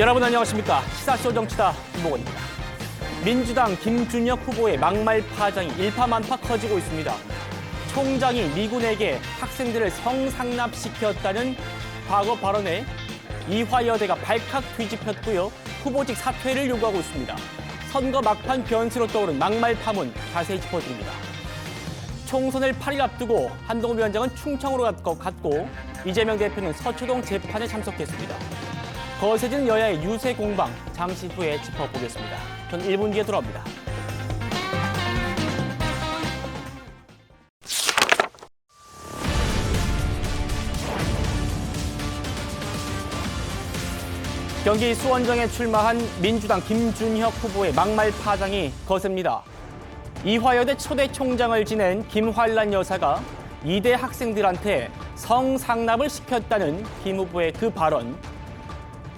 여러분 안녕하십니까. 시사쇼 정치다 김복원입니다. 민주당 김준혁 후보의 막말 파장이 일파만파 커지고 있습니다. 총장이 미군에게 학생들을 성상납시켰다는 과거 발언에 이화여대가 발칵 뒤집혔고요. 후보직 사퇴를 요구하고 있습니다. 선거 막판 변수로 떠오른 막말 파문 자세히 짚어드립니다. 총선을 8일 앞두고 한동훈 위원장은 충청으로 갔고 이재명 대표는 서초동 재판에 참석했습니다. 거세진 여야의 유세 공방 잠시 후에 짚어보겠습니다. 저는 1분 뒤에 돌아옵니다. 경기 수원정에 출마한 민주당 김준혁 후보의 막말 파장이 거셉니다. 이화여대 초대 총장을 지낸 김환란 여사가 이대 학생들한테 성상납을 시켰다는 김 후보의 그 발언.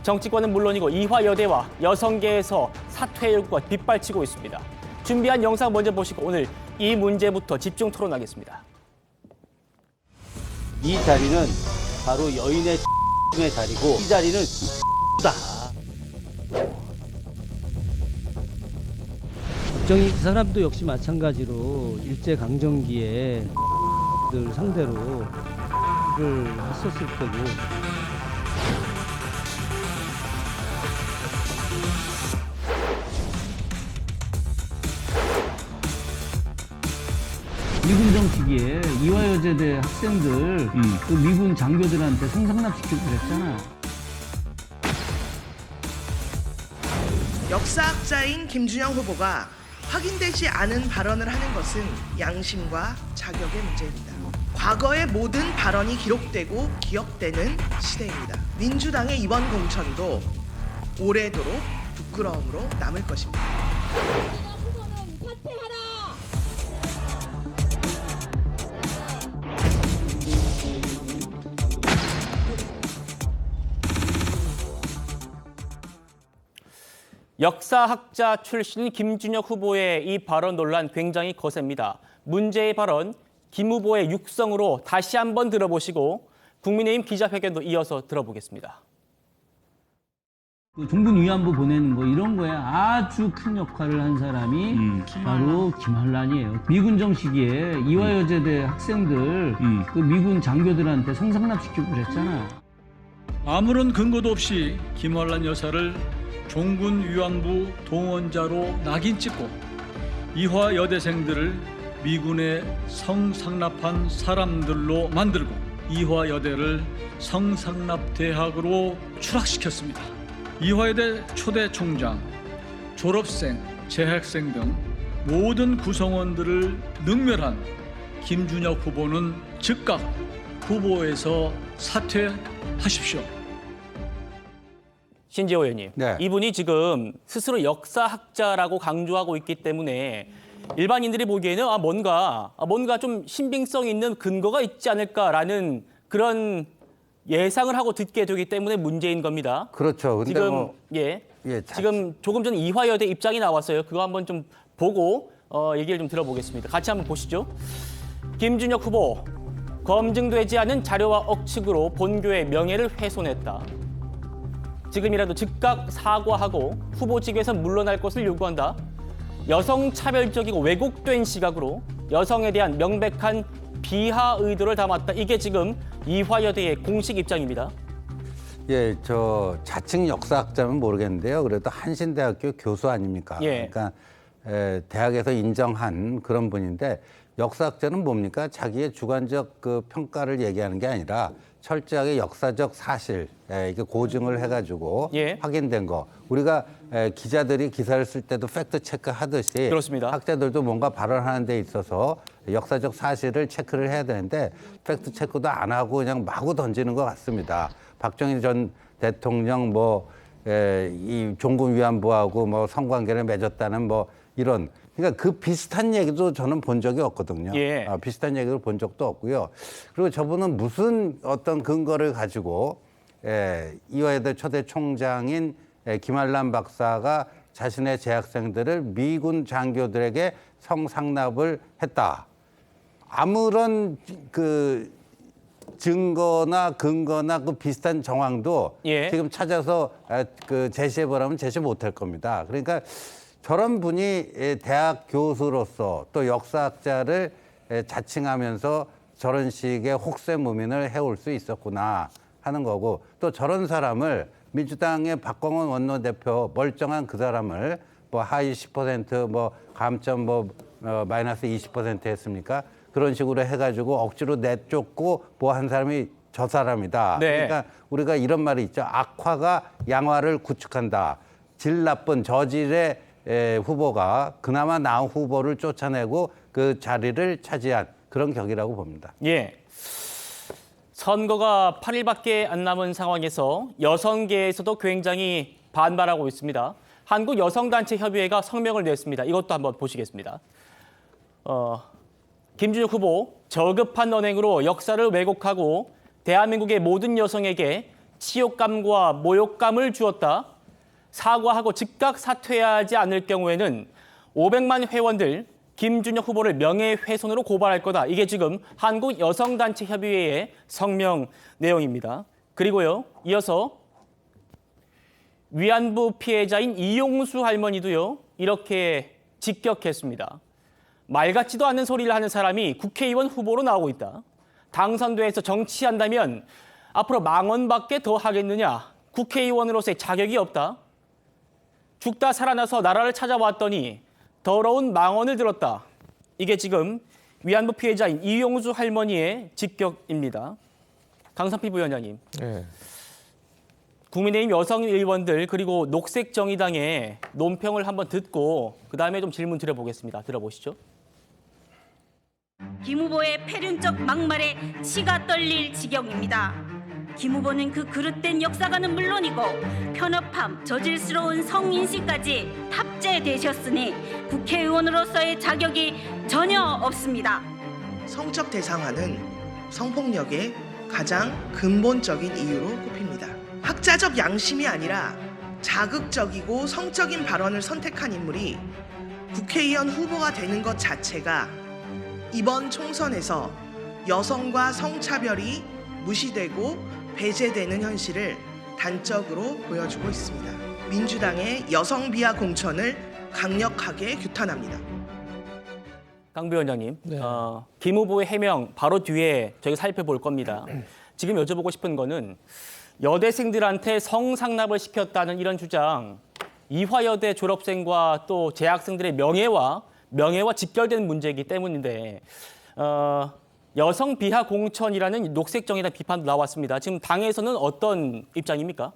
정치권은 물론이고 이화여대와 여성계에서 사퇴 요구가 빗발치고 있습니다. 준비한 영상 먼저 보시고 오늘 이 문제부터 집중 토론하겠습니다. 이 자리는 바로 여인의 의 자리고 이 자리는 다. 국정이 그 사람도 역시 마찬가지로 일제 강점기에 들 상대로 를 했었을 거고. 미군정 시기에 이화여제대 학생들 그 미군 장교들한테 성상납시키고 그랬잖아. 역사학자인 김준영 후보가 확인되지 않은 발언을 하는 것은 양심과 자격의 문제입니다. 과거의 모든 발언이 기록되고 기억되는 시대입니다. 민주당의 이번 공천도 오래도록 부끄러움으로 남을 것입니다. 역사학자 출신 김준혁 후보의 이 발언 논란 굉장히 거셉니다. 문제의 발언, 김 후보의 육성으로 다시 한번 들어보시고 국민의힘 기자회견도 이어서 들어보겠습니다. 그 종군 위안부 보내는 거 이런 거에 아주 큰 역할을 한 사람이 바로 김환란이에요. 미군정 시기에 이화여제대 학생들 그 미군 장교들한테 성상납시키고 그랬잖아. 아무런 근거도 없이 김환란 여사를 종군 위안부 동원자로 낙인 찍고 이화 여대생들을 미군에 성상납한 사람들로 만들고 이화 여대를 성상납 대학으로 추락시켰습니다. 이화여대 초대 총장, 졸업생, 재학생 등 모든 구성원들을 능멸한 김준혁 후보는 즉각 후보에서 사퇴하십시오. 신지호 의원님, 네. 이분이 지금 스스로 역사학자라고 강조하고 있기 때문에 일반인들이 보기에는 뭔가 좀 신빙성 있는 근거가 있지 않을까라는 그런 예상을 하고 듣게 되기 때문에 문제인 겁니다. 그렇죠. 근데 지금 지금 조금 전 이화여대 입장이 나왔어요. 그거 한번 좀 보고 얘기를 좀 들어보겠습니다. 같이 한번 보시죠. 김준혁 후보, 검증되지 않은 자료와 억측으로 본교의 명예를 훼손했다. 지금이라도 즉각 사과하고 후보직에서 물러날 것을 요구한다. 여성 차별적이고 왜곡된 시각으로 여성에 대한 명백한 비하 의도를 담았다. 이게 지금 이화여대의 공식 입장입니다. 예, 저 자칭 역사학자면 모르겠는데요. 그래도 한신대학교 교수 아닙니까? 예. 그러니까 대학에서 인정한 그런 분인데 역사학자는 뭡니까? 자기의 주관적 그 평가를 얘기하는 게 아니라 철저하게 역사적 사실, 이게 고증을 해가지고 예. 확인된 거. 우리가 기자들이 기사를 쓸 때도 팩트 체크 하듯이 그렇습니다. 학자들도 뭔가 발언하는 데 있어서 역사적 사실을 체크를 해야 되는데 팩트 체크도 안 하고 그냥 마구 던지는 것 같습니다. 박정희 전 대통령 이 종군 위안부하고 뭐 성관계를 맺었다는 뭐 이런. 그러니까 그 비슷한 얘기도 저는 본 적이 없거든요. 예. 비슷한 얘기를 본 적도 없고요. 그리고 저분은 무슨 어떤 근거를 가지고 이화여대 초대 총장인 김환란 박사가 자신의 재학생들을 미군 장교들에게 성상납을 했다. 아무런 그 증거나 근거나 그 비슷한 정황도 예. 지금 찾아서 그 제시해 보라면 제시 못할 겁니다. 그러니까 저런 분이 대학 교수로서 또 역사학자를 자칭하면서 저런 식의 혹세무민을 해올 수 있었구나 하는 거고, 또 저런 사람을 민주당의 박광원 원내대표 멀쩡한 그 사람을 뭐 하위 10% 뭐 감점 뭐 마이너스 20% 했습니까? 그런 식으로 해가지고 억지로 내쫓고 뭐 한 사람이 저 사람이다. 네. 그러니까 우리가 이런 말이 있죠. 악화가 양화를 구축한다. 질 나쁜 저질의 후보가 그나마 나은 후보를 쫓아내고 그 자리를 차지한 그런 격이라고 봅니다. 예. 선거가 8일밖에 안 남은 상황에서 여성계에서도 굉장히 반발하고 있습니다. 한국여성단체협의회가 성명을 냈습니다. 이것도 한번 보시겠습니다. 김준혁 후보, 저급한 언행으로 역사를 왜곡하고 대한민국의 모든 여성에게 치욕감과 모욕감을 주었다. 사과하고 즉각 사퇴하지 않을 경우에는 500만 회원들 김준혁 후보를 명예훼손으로 고발할 거다. 이게 지금 한국여성단체협의회의 성명 내용입니다. 그리고요, 이어서 위안부 피해자인 이용수 할머니도요, 이렇게 직격했습니다. 말 같지도 않은 소리를 하는 사람이 국회의원 후보로 나오고 있다. 당선돼서 정치한다면 앞으로 망언밖에 더 하겠느냐. 국회의원으로서의 자격이 없다. 죽다 살아나서 나라를 찾아왔더니 더러운 망언을 들었다. 이게 지금 위안부 피해자인 이용수 할머니의 직격입니다. 강산필 부위원장님. 네. 국민의힘 여성 의원들 그리고 녹색정의당의 논평을 한번 듣고 그다음에 좀 질문 드려보겠습니다. 들어보시죠. 김 후보의 패륜적 막말에 치가 떨릴 지경입니다. 김 후보는 그 그릇된 역사관은 물론이고 편협함, 저질스러운 성인식까지 탑재되셨으니 국회의원으로서의 자격이 전혀 없습니다. 성적 대상화는 성폭력의 가장 근본적인 이유로 꼽힙니다. 학자적 양심이 아니라 자극적이고 성적인 발언을 선택한 인물이 국회의원 후보가 되는 것 자체가 이번 총선에서 여성과 성차별이 무시되고 배제되는 현실을 단적으로 보여주고 있습니다. 민주당의 여성 비하 공천을 강력하게 규탄합니다. 강 부위원장님, 네. 김 후보의 해명 바로 뒤에 저희가 살펴볼 겁니다. 지금 여쭤보고 싶은 거는 여대생들한테 성상납을 시켰다는 이런 주장, 이화여대 졸업생과 또 재학생들의 명예와 직결되는 문제이기 때문인데 여성 비하 공천이라는 녹색정의당 비판도 나왔습니다. 지금 당에서는 어떤 입장입니까?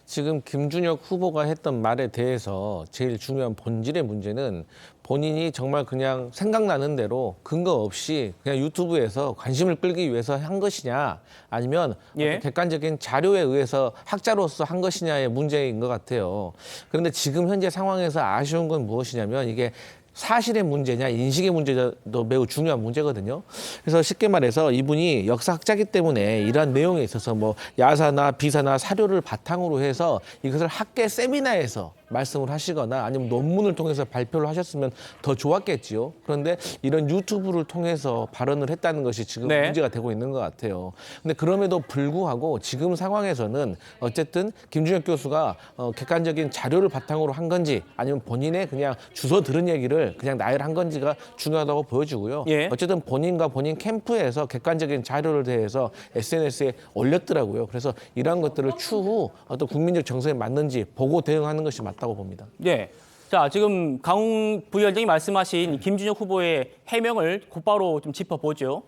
지금 김준혁 후보가 했던 말에 대해서 제일 중요한 본질의 문제는 본인이 정말 그냥 생각나는 대로 근거 없이 그냥 유튜브에서 관심을 끌기 위해서 한 것이냐 아니면 예. 어떤 객관적인 자료에 의해서 학자로서 한 것이냐의 문제인 것 같아요. 그런데 지금 현재 상황에서 아쉬운 건 무엇이냐면 이게 사실의 문제냐 인식의 문제도 매우 중요한 문제거든요. 그래서 쉽게 말해서 이분이 역사학자이기 때문에 이러한 내용에 있어서 뭐 야사나 비사나 사료를 바탕으로 해서 이것을 학계 세미나에서 말씀을 하시거나 아니면 논문을 통해서 발표를 하셨으면 더 좋았겠지요. 그런데 이런 유튜브를 통해서 발언을 했다는 것이 지금 네. 문제가 되고 있는 것 같아요. 근데 그럼에도 불구하고 지금 상황에서는 어쨌든 김준혁 교수가 객관적인 자료를 바탕으로 한 건지 아니면 본인의 그냥 주워 들은 얘기를 그냥 나열한 건지가 중요하다고 보여지고요. 예. 어쨌든 본인과 본인 캠프에서 객관적인 자료를 대해서 SNS에 올렸더라고요. 그래서 이러한 것들을 추후 어떤 국민적 정서에 맞는지 보고 대응하는 것이 맞다고 봅니다. 네. 자, 지금 강 부위원장이 말씀하신 김준혁 후보의 해명을 곧바로 좀 짚어보죠.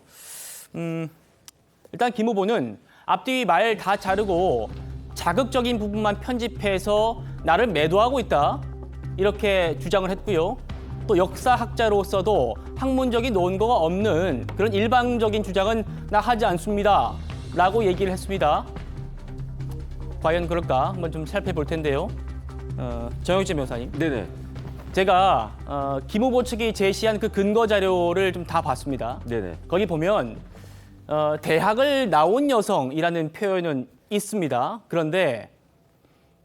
일단 김 후보는 앞뒤 말 다 자르고 자극적인 부분만 편집해서 나를 매도하고 있다. 이렇게 주장을 했고요. 또 역사학자로서도 학문적인 논거가 없는 그런 일방적인 주장은 나 하지 않습니다. 라고 얘기를 했습니다. 과연 그럴까? 한번 좀 살펴볼 텐데요. 정영진 변호사님. 네네. 제가 김 후보 측이 제시한 그 근거 자료를 좀 다 봤습니다. 네네. 거기 보면 대학을 나온 여성이라는 표현은 있습니다. 그런데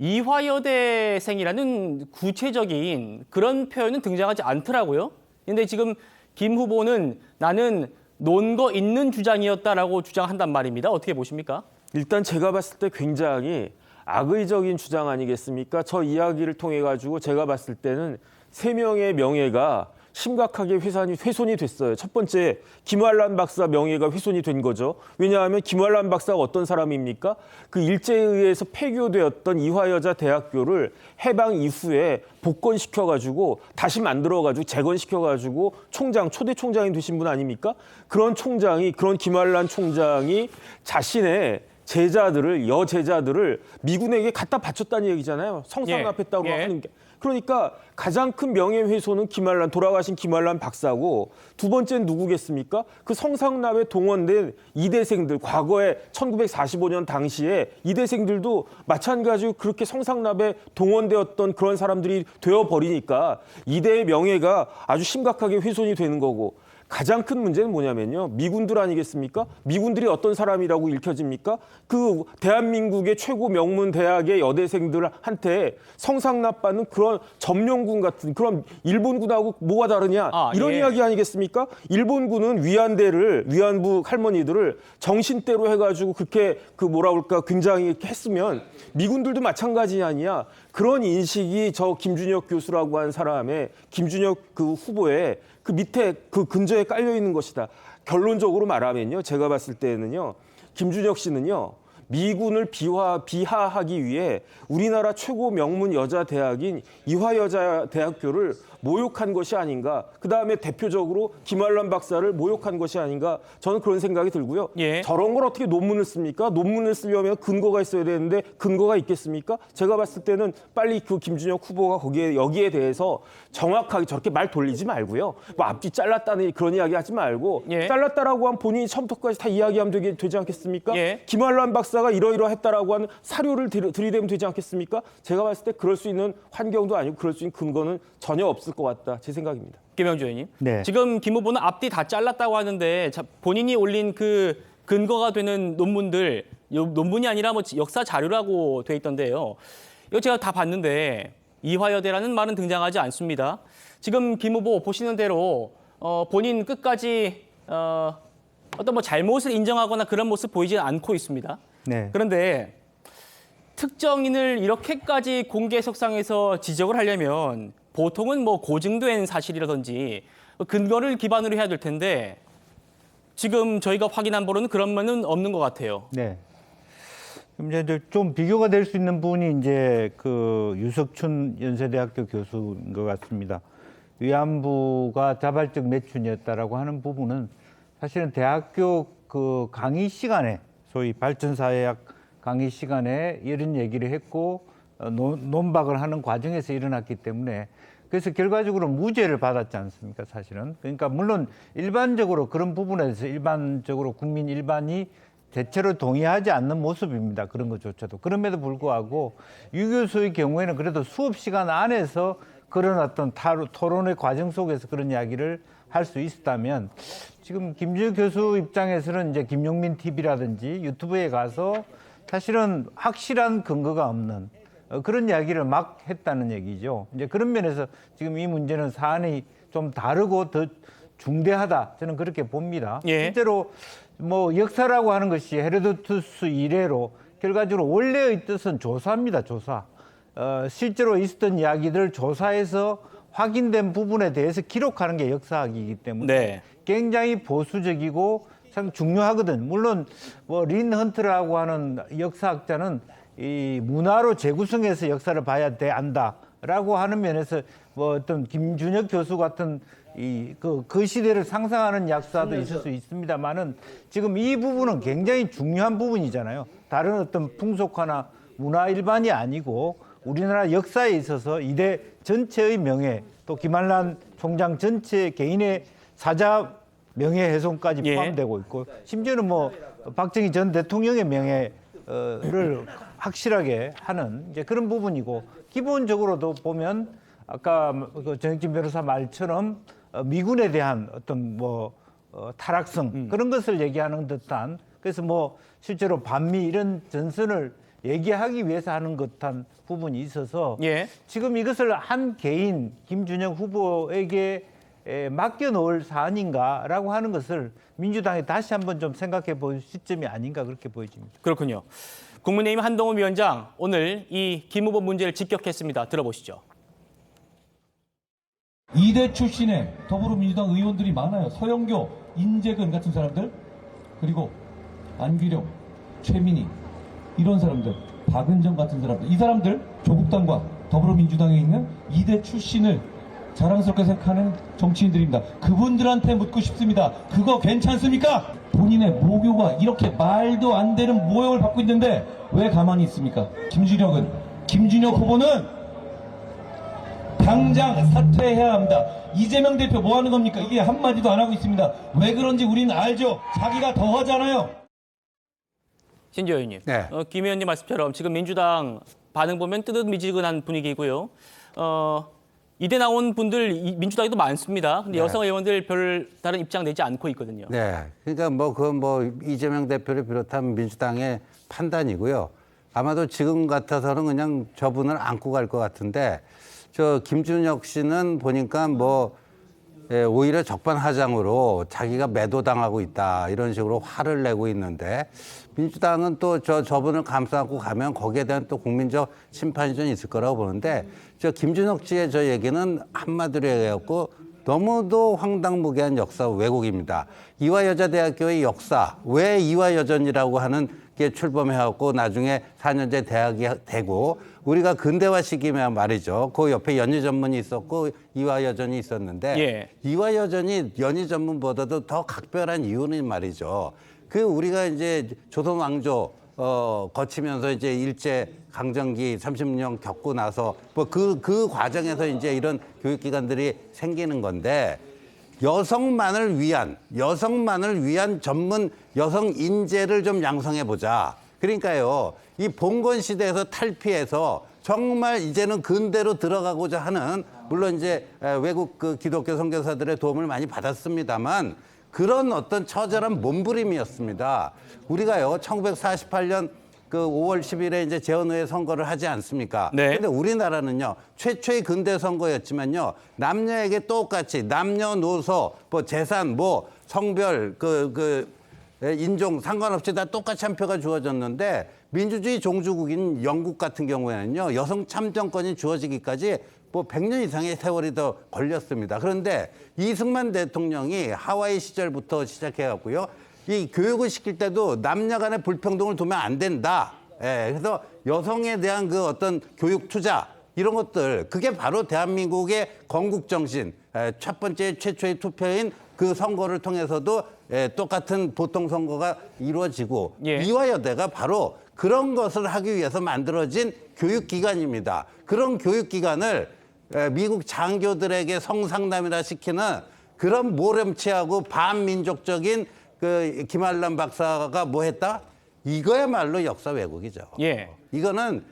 이화여대생이라는 구체적인 그런 표현은 등장하지 않더라고요. 근데 지금 김 후보는 나는 논거 있는 주장이었다라고 주장한단 말입니다. 어떻게 보십니까? 일단 제가 봤을 때 굉장히 악의적인 주장 아니겠습니까? 저 이야기를 통해 가지고 제가 봤을 때는 3명의 명예가 심각하게 훼손이 됐어요. 첫 번째, 김환란 박사 명예가 훼손이 된 거죠. 왜냐하면 김환란 박사가 어떤 사람입니까? 그 일제에 의해서 폐교되었던 이화여자대학교를 해방 이후에 복권시켜가지고 다시 만들어가지고 재건시켜가지고 초대 총장이 되신 분 아닙니까? 그런 김환란 총장이 자신의 여제자들을 미군에게 갖다 바쳤다는 얘기잖아요. 성상납했다고 하는 게. 그러니까 가장 큰 명예훼손은 돌아가신 김환란 박사고, 두 번째는 누구겠습니까? 그 성상납에 동원된 이대생들, 과거에 1945년 당시에 이대생들도 마찬가지로 그렇게 성상납에 동원되었던 그런 사람들이 되어버리니까 이대의 명예가 아주 심각하게 훼손이 되는 거고, 가장 큰 문제는 뭐냐면요. 미군들 아니겠습니까? 미군들이 어떤 사람이라고 읽혀집니까? 그 대한민국의 최고 명문 대학의 여대생들한테 성상납받는 그런 점령군 같은 그런 일본군하고 뭐가 다르냐? 이런 이야기 아니겠습니까? 일본군은 위안부 할머니들을 정신대로 해가지고 그렇게 굉장히 했으면 미군들도 마찬가지 아니야. 그런 인식이 저 김준혁 교수라고 한 사람의 김준혁 그 후보의 그 밑에 그 근저에 깔려 있는 것이다. 결론적으로 말하면요, 제가 봤을 때는요, 김준혁 씨는요, 미군을 비하하기 위해 우리나라 최고 명문 여자 대학인 이화여자대학교를 모욕한 것이 아닌가. 그다음에 대표적으로 김환란 박사를 모욕한 것이 아닌가. 저는 그런 생각이 들고요. 저런 걸 어떻게 논문을 씁니까? 논문을 쓰려면 근거가 있어야 되는데 근거가 있겠습니까? 제가 봤을 때는 빨리 그 김준혁 후보가 여기에 대해서 정확하게 저렇게 말 돌리지 말고요. 뭐 앞뒤 잘랐다는 그런 이야기 하지 말고 잘랐다라고 하면 본인이 처음부터까지 다 이야기하면 되지 않겠습니까? 김환란 박사가 이러이러했다라고 하는 사료를 들이대면 되지 않겠습니까? 제가 봤을 때 그럴 수 있는 환경도 아니고 그럴 수 있는 근거는 전혀 없을 것 같다. 제 생각입니다. 김영주 의원님. 네. 지금 김 후보는 앞뒤 다 잘랐다고 하는데 본인이 올린 그 근거가 되는 논문들, 논문이 아니라 뭐 역사 자료라고 돼 있던데요. 이거 제가 다 봤는데 이화여대라는 말은 등장하지 않습니다. 지금 김 후보 보시는 대로 본인 끝까지 어떤 뭐 잘못을 인정하거나 그런 모습 보이지는 않고 있습니다. 네. 그런데 특정인을 이렇게까지 공개석상에서 지적을 하려면 보통은 뭐 고증된 사실이라든지 근거를 기반으로 해야 될 텐데 지금 저희가 확인한 바로는 그런 면은 없는 것 같아요. 네. 그럼 이제 좀 비교가 될 수 있는 분이 이제 그 유석춘 연세대학교 교수인 것 같습니다. 위안부가 자발적 매춘이었다라고 하는 부분은 사실은 대학교 그 강의 시간에 소위 발전사회학 강의 시간에 이런 얘기를 했고 논박을 하는 과정에서 일어났기 때문에 그래서 결과적으로 무죄를 받았지 않습니까, 사실은. 그러니까 물론 일반적으로 그런 부분에서 일반적으로 국민 일반이 대체로 동의하지 않는 모습입니다. 그런 것조차도. 그럼에도 불구하고 유 교수의 경우에는 그래도 수업 시간 안에서 그런 어떤 토론의 과정 속에서 그런 이야기를 할 수 있었다면 지금 김준혁 교수 입장에서는 이제 김용민 TV라든지 유튜브에 가서 사실은 확실한 근거가 없는 그런 이야기를 막 했다는 얘기죠. 이제 그런 면에서 지금 이 문제는 사안이 좀 다르고 더 중대하다. 저는 그렇게 봅니다. 실제로 뭐 역사라고 하는 것이 헤로도투스 이래로 결과적으로 원래의 뜻은 조사입니다. 조사. 실제로 있었던 이야기들 조사해서 확인된 부분에 대해서 기록하는 게 역사학이기 때문에 굉장히 보수적이고 참 중요하거든. 물론 뭐 린 헌트라고 하는 역사학자는 이 문화로 재구성해서 역사를 봐야 안다라고 하는 면에서 뭐 어떤 김준혁 교수 같은 그 시대를 상상하는 역사도 있을 수 있습니다만은 지금 이 부분은 굉장히 중요한 부분이잖아요. 다른 어떤 풍속화나 문화 일반이 아니고 우리나라 역사에 있어서 이대 전체의 명예, 또 김환란 총장 전체 개인의 사자 명예훼손까지 포함되고 있고 심지어는 뭐 박정희 전 대통령의 명예를 확실하게 하는 이제 그런 부분이고 기본적으로도 보면 아까 정혁진 변호사 말처럼 미군에 대한 어떤 뭐 타락성 그런 것을 얘기하는 듯한 그래서 뭐 실제로 반미 이런 전선을 얘기하기 위해서 하는 듯한 부분이 있어서 지금 이것을 한 개인 김준혁 후보에게 맡겨놓을 사안인가라고 하는 것을 민주당이 다시 한번 좀 생각해 볼 시점이 아닌가 그렇게 보여집니다. 그렇군요. 국민의힘 한동훈 위원장 오늘 이 김 후보 문제를 직격했습니다. 들어보시죠. 이대 출신의 더불어민주당 의원들이 많아요. 서영교, 인재근 같은 사람들, 그리고 안규령, 최민희 이런 사람들, 박은정 같은 사람들, 이 사람들 조국당과 더불어민주당에 있는 이대 출신을 자랑스럽게 생각하는 정치인들입니다. 그분들한테 묻고 싶습니다. 그거 괜찮습니까? 본인의 모교가 이렇게 말도 안 되는 모욕을 받고 있는데 왜 가만히 있습니까? 김준혁 후보는 당장 사퇴해야 합니다. 이재명 대표 뭐 하는 겁니까? 이게 한마디도 안 하고 있습니다. 왜 그런지 우리는 알죠. 자기가 더 하잖아요. 신지호 의원님, 네. 김 의원님 말씀처럼 지금 민주당 반응 보면 뜨뜻미지근한 분위기고요. 이대 나온 분들 민주당에도 많습니다. 근데 네. 여성 의원들 별 다른 입장 내지 않고 있거든요. 네. 그러니까 그건 이재명 대표를 비롯한 민주당의 판단이고요. 아마도 지금 같아서는 그냥 저분을 안고 갈 것 같은데 저 김준혁 씨는 보니까 오히려 적반하장으로 자기가 매도당하고 있다 이런 식으로 화를 내고 있는데 민주당은 또 저분을 감싸고 가면 거기에 대한 또 국민적 심판이 좀 있을 거라고 보는데 저 김준혁 씨의 저 얘기는 한마디로 얘기했고 너무도 황당무계한 역사 왜곡입니다. 이화여자대학교의 역사 왜 이화여전이라고 하는 게 출범해갖고 나중에 4년제 대학이 되고 우리가 근대화 시기면 말이죠. 그 옆에 연희전문이 있었고 이화여전이 있었는데 예. 이화여전이 연희전문보다도 더 각별한 이유는 말이죠. 우리가 이제 조선 왕조 거치면서 이제 일제 강점기 30년 겪고 나서 그 과정에서 이제 이런 교육기관들이 생기는 건데 여성만을 위한 전문 여성 인재를 좀 양성해 보자. 그러니까요. 이 봉건 시대에서 탈피해서 정말 이제는 근대로 들어가고자 하는 물론 이제 외국 기독교 선교사들의 도움을 많이 받았습니다만 그런 어떤 처절한 몸부림이었습니다. 우리가요 1948년 5월 10일에 이제 재헌의회 선거를 하지 않습니까? 네. 근데 우리나라는요 최초의 근대 선거였지만요 남녀에게 똑같이 남녀노소 재산 성별 인종 상관없이 다 똑같이 한 표가 주어졌는데 민주주의 종주국인 영국 같은 경우에는요 여성 참정권이 주어지기까지 100년 이상의 세월이 더 걸렸습니다. 그런데 이승만 대통령이 하와이 시절부터 시작해갖고요. 이 교육을 시킬 때도 남녀 간의 불평등을 두면 안 된다. 그래서 여성에 대한 그 어떤 교육 투자 이런 것들 그게 바로 대한민국의 건국 정신 첫 번째 최초의 투표인 그 선거를 통해서도 똑같은 보통 선거가 이루어지고 예. 이화여대가 바로 그런 것을 하기 위해서 만들어진 교육기관입니다. 그런 교육기관을 미국 장교들에게 성상남이라 시키는 그런 모렴치하고 반민족적인 김한란 박사가 뭐 했다? 이거야말로 역사 왜곡이죠. 예. 이거는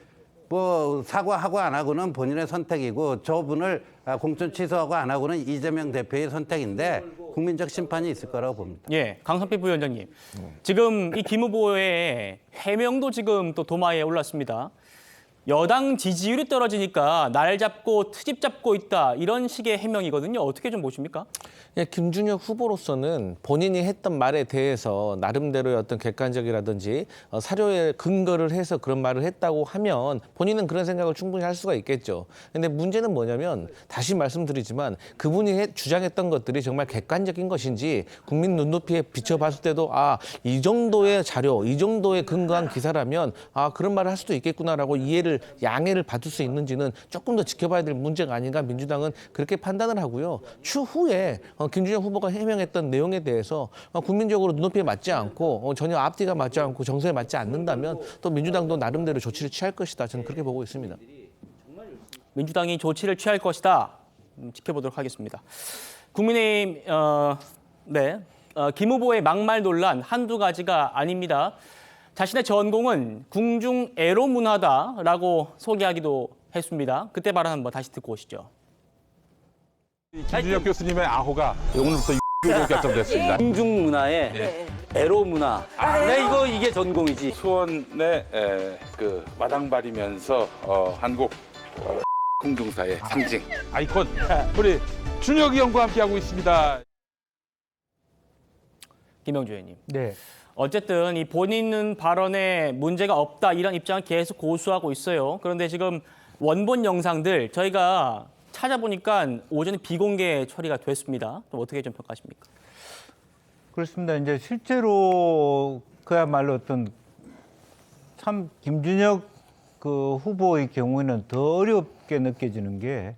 사과하고 안 하고는 본인의 선택이고 저분을 공천 취소하고 안 하고는 이재명 대표의 선택인데 국민적 심판이 있을 거라고 봅니다. 예, 강선필 부위원장님. 지금 이 김 후보의 해명도 지금 또 도마에 올랐습니다. 여당 지지율이 떨어지니까 날 잡고 트집 잡고 있다 이런 식의 해명이거든요. 어떻게 좀 보십니까? 김준혁 후보로서는 본인이 했던 말에 대해서 나름대로의 어떤 객관적이라든지 사료에 근거를 해서 그런 말을 했다고 하면 본인은 그런 생각을 충분히 할 수가 있겠죠. 근데 문제는 뭐냐면 다시 말씀드리지만 그분이 주장했던 것들이 정말 객관적인 것인지 국민 눈높이에 비춰봤을 때도 이 정도의 자료, 이 정도의 근거한 기사라면 그런 말을 할 수도 있겠구나라고 양해를 받을 수 있는지는 조금 더 지켜봐야 될 문제가 아닌가 민주당은 그렇게 판단을 하고요. 추후에 김준혁 후보가 해명했던 내용에 대해서 국민적으로 눈높이에 맞지 않고 전혀 앞뒤가 맞지 않고 정서에 맞지 않는다면 또 민주당도 나름대로 조치를 취할 것이다. 저는 그렇게 보고 있습니다. 민주당이 조치를 취할 것이다. 지켜보도록 하겠습니다. 국민의힘 김 후보의 막말 논란 한두 가지가 아닙니다. 자신의 전공은 궁중 에로 문화다라고 소개하기도 했습니다. 그때 발언 한번 다시 듣고 오시죠. 김준혁 교수님의 아호가 오늘부터 X로 결정됐습니다. 궁중 문화에 에로 문화. 이게 전공이지. 수원의 마당발이면서 한국 궁중사의 상징 아이콘 우리 준혁이 형과 함께하고 있습니다. 김영주 의원님. 네. 어쨌든 이 본인 발언에 문제가 없다 이런 입장을 계속 고수하고 있어요. 그런데 지금 원본 영상들 저희가 찾아보니까 오전에 비공개 처리가 됐습니다. 좀 어떻게 좀 평가하십니까? 그렇습니다. 이제 실제로 그야말로 어떤 참 김준혁 그 후보의 경우에는 더 어렵게 느껴지는 게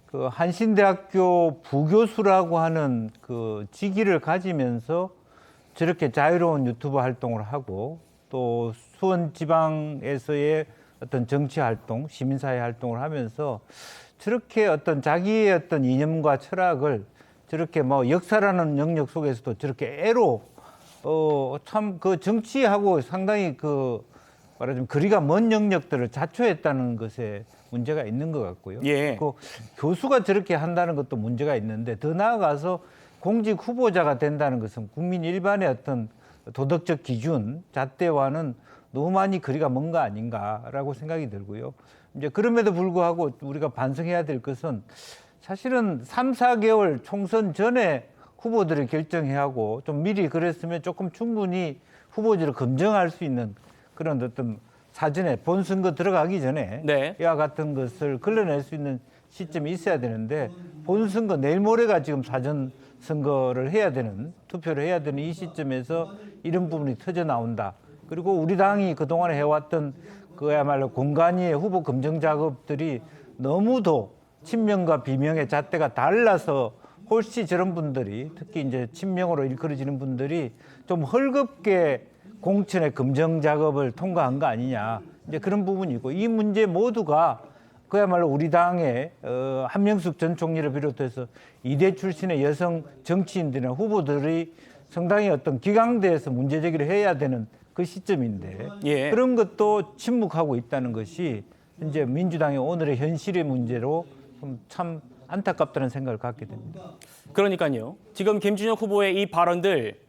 그 한신대학교 부교수라고 하는 그 직위를 가지면서 저렇게 자유로운 유튜브 활동을 하고 또 수원 지방에서의 어떤 정치 활동, 시민사회 활동을 하면서 저렇게 어떤 자기의 어떤 이념과 철학을 저렇게 뭐 역사라는 영역 속에서도 저렇게 애로 참 그 정치하고 상당히 그 말하자면 거리가 먼 영역들을 자초했다는 것에 문제가 있는 것 같고요. 예. 그 교수가 저렇게 한다는 것도 문제가 있는데 더 나아가서 공직 후보자가 된다는 것은 국민 일반의 어떤 도덕적 기준, 잣대와는 너무 많이 거리가 먼 거 아닌가라고 생각이 들고요. 이제 그럼에도 불구하고 우리가 반성해야 될 것은 사실은 3, 4개월 총선 전에 후보들을 결정해야 하고 좀 미리 그랬으면 조금 충분히 후보지를 검증할 수 있는 그런 어떤 사전에 본선거 들어가기 전에 네. 이와 같은 것을 걸러낼 수 있는 시점이 있어야 되는데 본선거 내일 모레가 지금 사전 선거를 해야 되는 투표를 해야 되는 이 시점에서 이런 부분이 터져 나온다. 그리고 우리 당이 그동안에 해왔던 그야말로 공간위의 후보 검증 작업들이 너무도 친명과 비명의 잣대가 달라서 혹시 저런 분들이 특히 이제 친명으로 일컬어지는 분들이 좀 헐겁게 공천의 검증 작업을 통과한 거 아니냐. 이제 그런 부분이고 이 문제 모두가 그야말로 우리 당의 한명숙 전 총리를 비롯해서 이대 출신의 여성 정치인들이나 후보들이 상당히 어떤 기강대에서 문제 제기를 해야 되는 그 시점인데 예. 그런 것도 침묵하고 있다는 것이 이제 민주당의 오늘의 현실의 문제로 참 안타깝다는 생각을 갖게 됩니다. 그러니까요. 지금 김준혁 후보의 이 발언들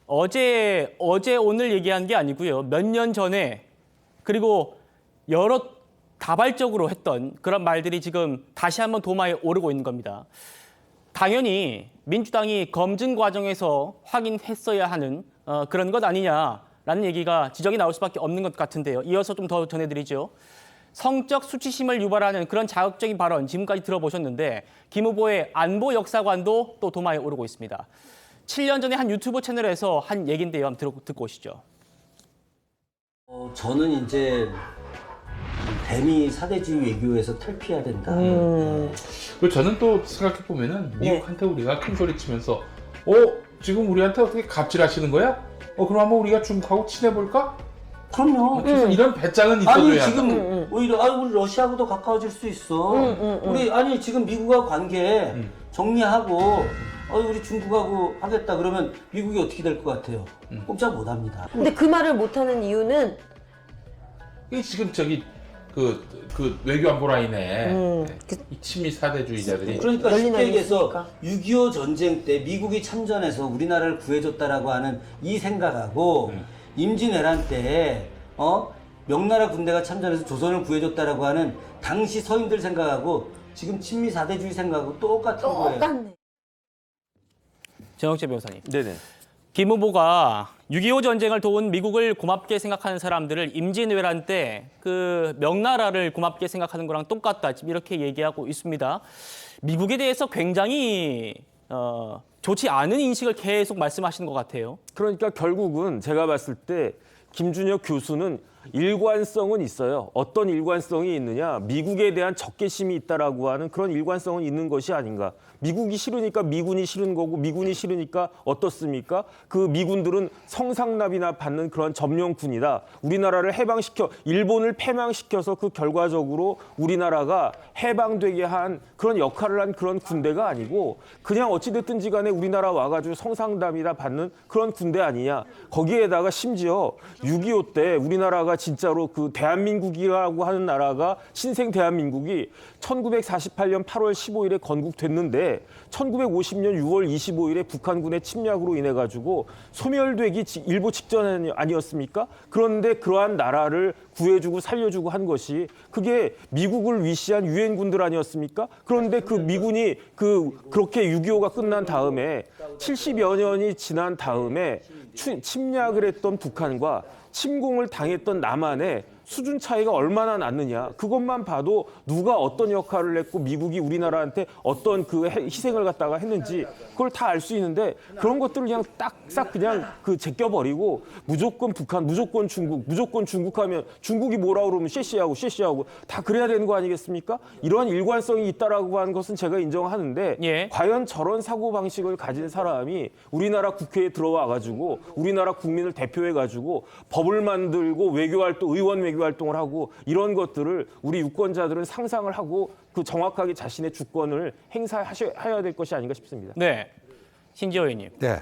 어제 오늘 얘기한 게 아니고요. 몇 년 전에 그리고 여러 다발적으로 했던 그런 말들이 지금 다시 한번 도마에 오르고 있는 겁니다. 당연히 민주당이 검증 과정에서 확인했어야 하는 그런 것 아니냐라는 얘기가 지적이 나올 수밖에 없는 것 같은데요. 이어서 좀 더 전해드리죠. 성적 수치심을 유발하는 그런 자극적인 발언 지금까지 들어보셨는데 김 후보의 안보 역사관도 또 도마에 오르고 있습니다. 7년 전에 한 유튜브 채널에서 한 얘기인데요. 한번 듣고 오시죠. 저는 이제 대미 사대주의 외교에서 탈피해야 된다. 그리고 저는 또 생각해 보면은 미국한테 우리가 큰 소리 치면서 지금 우리한테 어떻게 갑질하시는 거야? 그럼 한번 우리가 중국하고 친해볼까? 그럼요. 그래서 이런 배짱은 있어줘야 아니 한다. 지금 오히려 우리 러시아하고도 가까워질 수 있어. 우리 아니 지금 미국하고 관계 정리하고 우리 중국하고 하겠다 그러면 미국이 어떻게 될 것 같아요? 꼼짝 못합니다. 근데 그 말을 못하는 이유는 이게 지금 저기 그 외교안보 라인에 이 친미 사대주의자들이 그러니까 열린 쉽게 얘기해서 아니겠습니까? 6.25 전쟁 때 미국이 참전해서 우리나라를 구해줬다라고 하는 이 생각하고 임진왜란 때 명나라 군대가 참전해서 조선을 구해줬다라고 하는 당시 서인들 생각하고 지금 친미 사대주의 생각하고 똑같은 거예요. 똑같네. 정영재 변호사님. 네네. 김 후보가 6.25 전쟁을 도운 미국을 고맙게 생각하는 사람들을 임진왜란 때 그 명나라를 고맙게 생각하는 거랑 똑같다. 지금 이렇게 얘기하고 있습니다. 미국에 대해서 굉장히 좋지 않은 인식을 계속 말씀하시는 것 같아요. 그러니까 결국은 제가 봤을 때 김준혁 교수는 일관성은 있어요. 어떤 일관성이 있느냐? 미국에 대한 적개심이 있다라고 하는 그런 일관성은 있는 것이 아닌가. 미국이 싫으니까 미군이 싫은 거고 미군이 싫으니까 어떻습니까? 그 미군들은 성상납이나 받는 그런 점령군이다. 우리나라를 해방시켜 일본을 패망시켜서 그 결과적으로 우리나라가 해방되게 한 그런 역할을 한 그런 군대가 아니고 그냥 어찌됐든지 간에 우리나라 와가지고 성상납이나 받는 그런 군대 아니냐. 거기에다가 심지어 6.25 때 우리나라가 우리나라가 진짜로 그 대한민국이라고 하는 나라가 신생 대한민국이 1948년 8월 15일에 건국됐는데 1950년 6월 25일에 북한군의 침략으로 인해 가지고 소멸되기 일보 직전 아니었습니까? 그런데 그러한 나라를 구해주고 살려주고 한 것이 그게 미국을 위시한 유엔군들 아니었습니까? 그런데 그 미군이 그렇게 6.25가 끝난 다음에 70여 년이 지난 다음에 침략을 했던 북한과 침공을 당했던 남한의 수준 차이가 얼마나 났느냐. 그것만 봐도 누가 어떤 역할을 했고 미국이 우리나라한테 어떤 그 희생을 갖다가 했는지 그걸 다 알 수 있는데 그런 것들을 그냥 딱싹 그냥 제껴버리고 무조건 북한, 무조건 중국 하면 중국이 뭐라 그러면 쉐시하고 다 그래야 되는 거 아니겠습니까? 이러한 일관성이 있다라고 하는 것은 제가 인정하는데 예. 과연 저런 사고방식을 가진 사람이 우리나라 국회에 들어와 가지고 우리나라 국민을 대표해 가지고 법을 만들고 의원 외교 활동을 하고 이런 것들을 우리 유권자들은 상상을 하고 그 정확하게 자신의 주권을 행사하셔야 될 것이 아닌가 싶습니다. 네, 신지호 의원님. 네.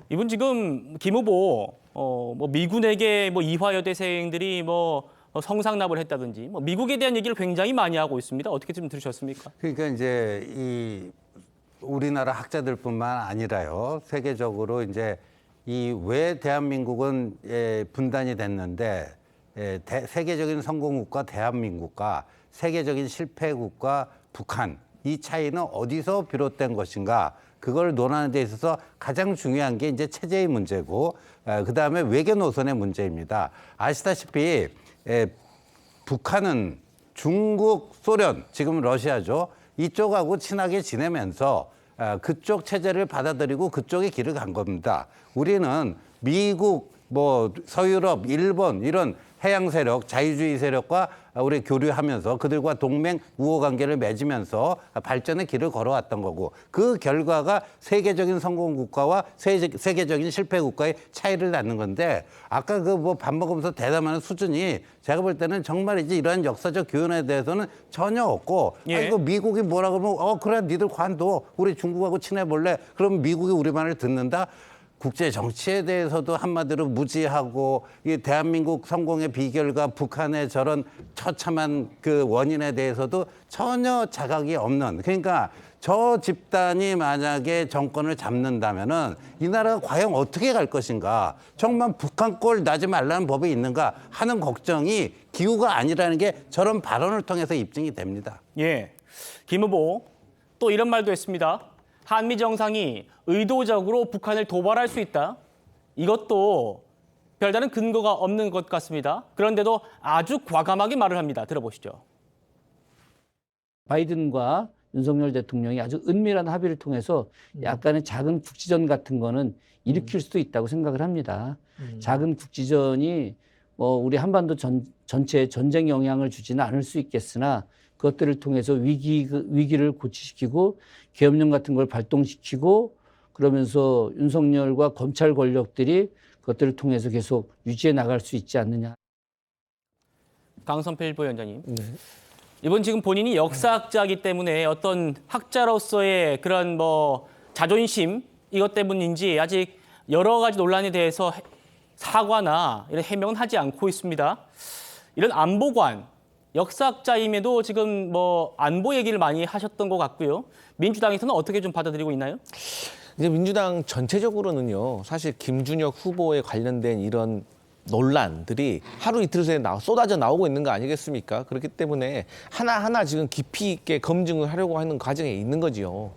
이분 지금 김 후보 뭐 미군에게 뭐 이화 여대생들이 뭐 성상납을 했다든지 뭐 미국에 대한 얘기를 굉장히 많이 하고 있습니다. 어떻게 좀 들으셨습니까? 그러니까 이제 이 우리나라 학자들뿐만 아니라요. 세계적으로 이제 이 왜 대한민국은 분단이 됐는데 세계적인 성공국가 대한민국과 세계적인 실패국가 북한 이 차이는 어디서 비롯된 것인가 그걸 논하는 데 있어서 가장 중요한 게 이제 체제의 문제고 그다음에 외교 노선의 문제입니다. 아시다시피 북한은 중국, 소련, 지금 러시아죠. 이쪽하고 친하게 지내면서 그쪽 체제를 받아들이고 그쪽의 길을 간 겁니다. 우리는 미국, 뭐 서유럽, 일본 이런 해양 세력, 자유주의 세력과 우리 교류하면서 그들과 동맹 우호 관계를 맺으면서 발전의 길을 걸어왔던 거고 그 결과가 세계적인 성공 국가와 세계적인 실패 국가의 차이를 낳는 건데 아까 그 뭐 밥 먹으면서 대담하는 수준이 제가 볼 때는 정말이지 이러한 역사적 교훈에 대해서는 전혀 없고 이거 미국이 뭐라 그러면 그래 니들 관둬 우리 중국하고 친해볼래 그럼 미국이 우리 말을 듣는다. 국제 정치에 대해서도 한마디로 무지하고 이 대한민국 성공의 비결과 북한의 저런 처참한 그 원인에 대해서도 전혀 자각이 없는 그러니까 저 집단이 만약에 정권을 잡는다면은 이 나라가 과연 어떻게 갈 것인가 정말 북한 꼴 나지 말라는 법이 있는가 하는 걱정이 기우가 아니라는 게 저런 발언을 통해서 입증이 됩니다. 예, 김 후보 또 이런 말도 했습니다. 한미 정상이 의도적으로 북한을 도발할 수 있다. 이것도 별다른 근거가 없는 것 같습니다. 그런데도 아주 과감하게 말을 합니다. 들어보시죠. 바이든과 윤석열 대통령이 아주 은밀한 합의를 통해서 약간의 작은 국지전 같은 거는 일으킬 수도 있다고 생각을 합니다. 작은 국지전이 뭐 우리 한반도 전체에 전쟁 영향을 주지는 않을 수 있겠으나 그것들을 통해서 위기를 고치시키고 계엄령 같은 걸 발동시키고 그러면서 윤석열과 검찰 권력들이 그것들을 통해서 계속 유지해 나갈 수 있지 않느냐. 강선필 부위원장님. 이번 지금 본인이 역사학자이기 때문에 어떤 학자로서의 그런 뭐 자존심 이것 때문인지 아직 여러 가지 논란에 대해서 사과나 이런 해명은 하지 않고 있습니다. 이런 안보관, 역사학자임에도 지금 뭐 안보 얘기를 많이 하셨던 것 같고요. 민주당에서는 어떻게 좀 받아들이고 있나요? 이제 민주당 전체적으로는요. 사실 김준혁 후보에 관련된 이런 논란들이 하루 이틀 새에 쏟아져 나오고 있는 거 아니겠습니까? 그렇기 때문에 하나하나 지금 깊이 있게 검증을 하려고 하는 과정에 있는 거지요.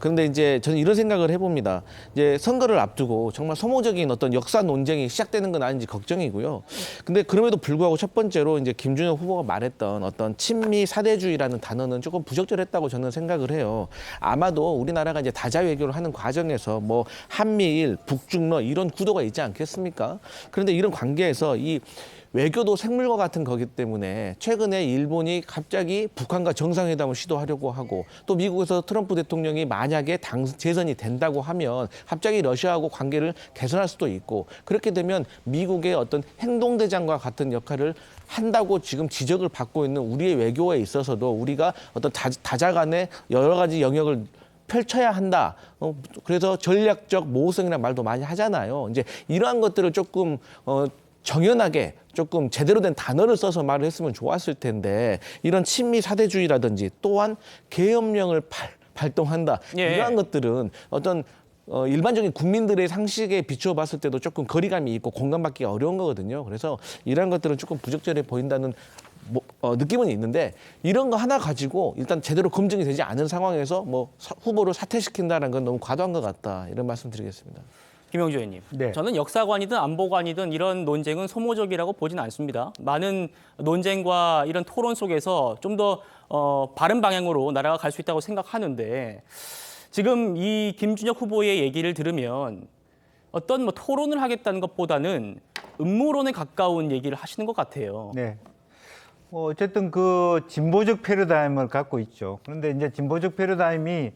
그런데 이제 저는 이런 생각을 해봅니다. 이제 선거를 앞두고 정말 소모적인 어떤 역사 논쟁이 시작되는 건 아닌지 걱정이고요. 근데 그럼에도 불구하고 첫 번째로 이제 김준혁 후보가 말했던 어떤 친미 사대주의라는 단어는 조금 부적절했다고 저는 생각을 해요. 아마도 우리나라가 이제 다자 외교를 하는 과정에서 뭐 한미일, 북중러 이런 구도가 있지 않겠습니까? 그런데 이런 관계에서 이 외교도 생물과 같은 거기 때문에 최근에 일본이 갑자기 북한과 정상회담을 시도하려고 하고 또 미국에서 트럼프 대통령이 만약에 재선이 된다고 하면 갑자기 러시아하고 관계를 개선할 수도 있고 그렇게 되면 미국의 어떤 행동대장과 같은 역할을 한다고 지금 지적을 받고 있는 우리의 외교에 있어서도 우리가 어떤 다자 간의 여러 가지 영역을 펼쳐야 한다. 그래서 전략적 모호성이라는 말도 많이 하잖아요. 이제 이러한 것들을 조금 정연하게 조금 제대로 된 단어를 써서 말을 했으면 좋았을 텐데 이런 친미 사대주의라든지 또한 계엄령을 발동한다. 예. 이러한 것들은 어떤 일반적인 국민들의 상식에 비추어 봤을 때도 조금 거리감이 있고 공감받기가 어려운 거거든요. 그래서 이러한 것들은 조금 부적절해 보인다는 느낌은 있는데 이런 거 하나 가지고 일단 제대로 검증이 되지 않은 상황에서 후보를 사퇴시킨다는 건 너무 과도한 것 같다. 이런 말씀 드리겠습니다. 김영주 의원님, 네. 저는 역사관이든 안보관이든 이런 논쟁은 소모적이라고 보지는 않습니다. 많은 논쟁과 이런 토론 속에서 좀 더 바른 방향으로 나라가 갈 수 있다고 생각하는데 지금 이 김준혁 후보의 얘기를 들으면 어떤 토론을 하겠다는 것보다는 음모론에 가까운 얘기를 하시는 것 같아요. 네. 어쨌든 그 진보적 패러다임을 갖고 있죠. 그런데 이제 진보적 패러다임이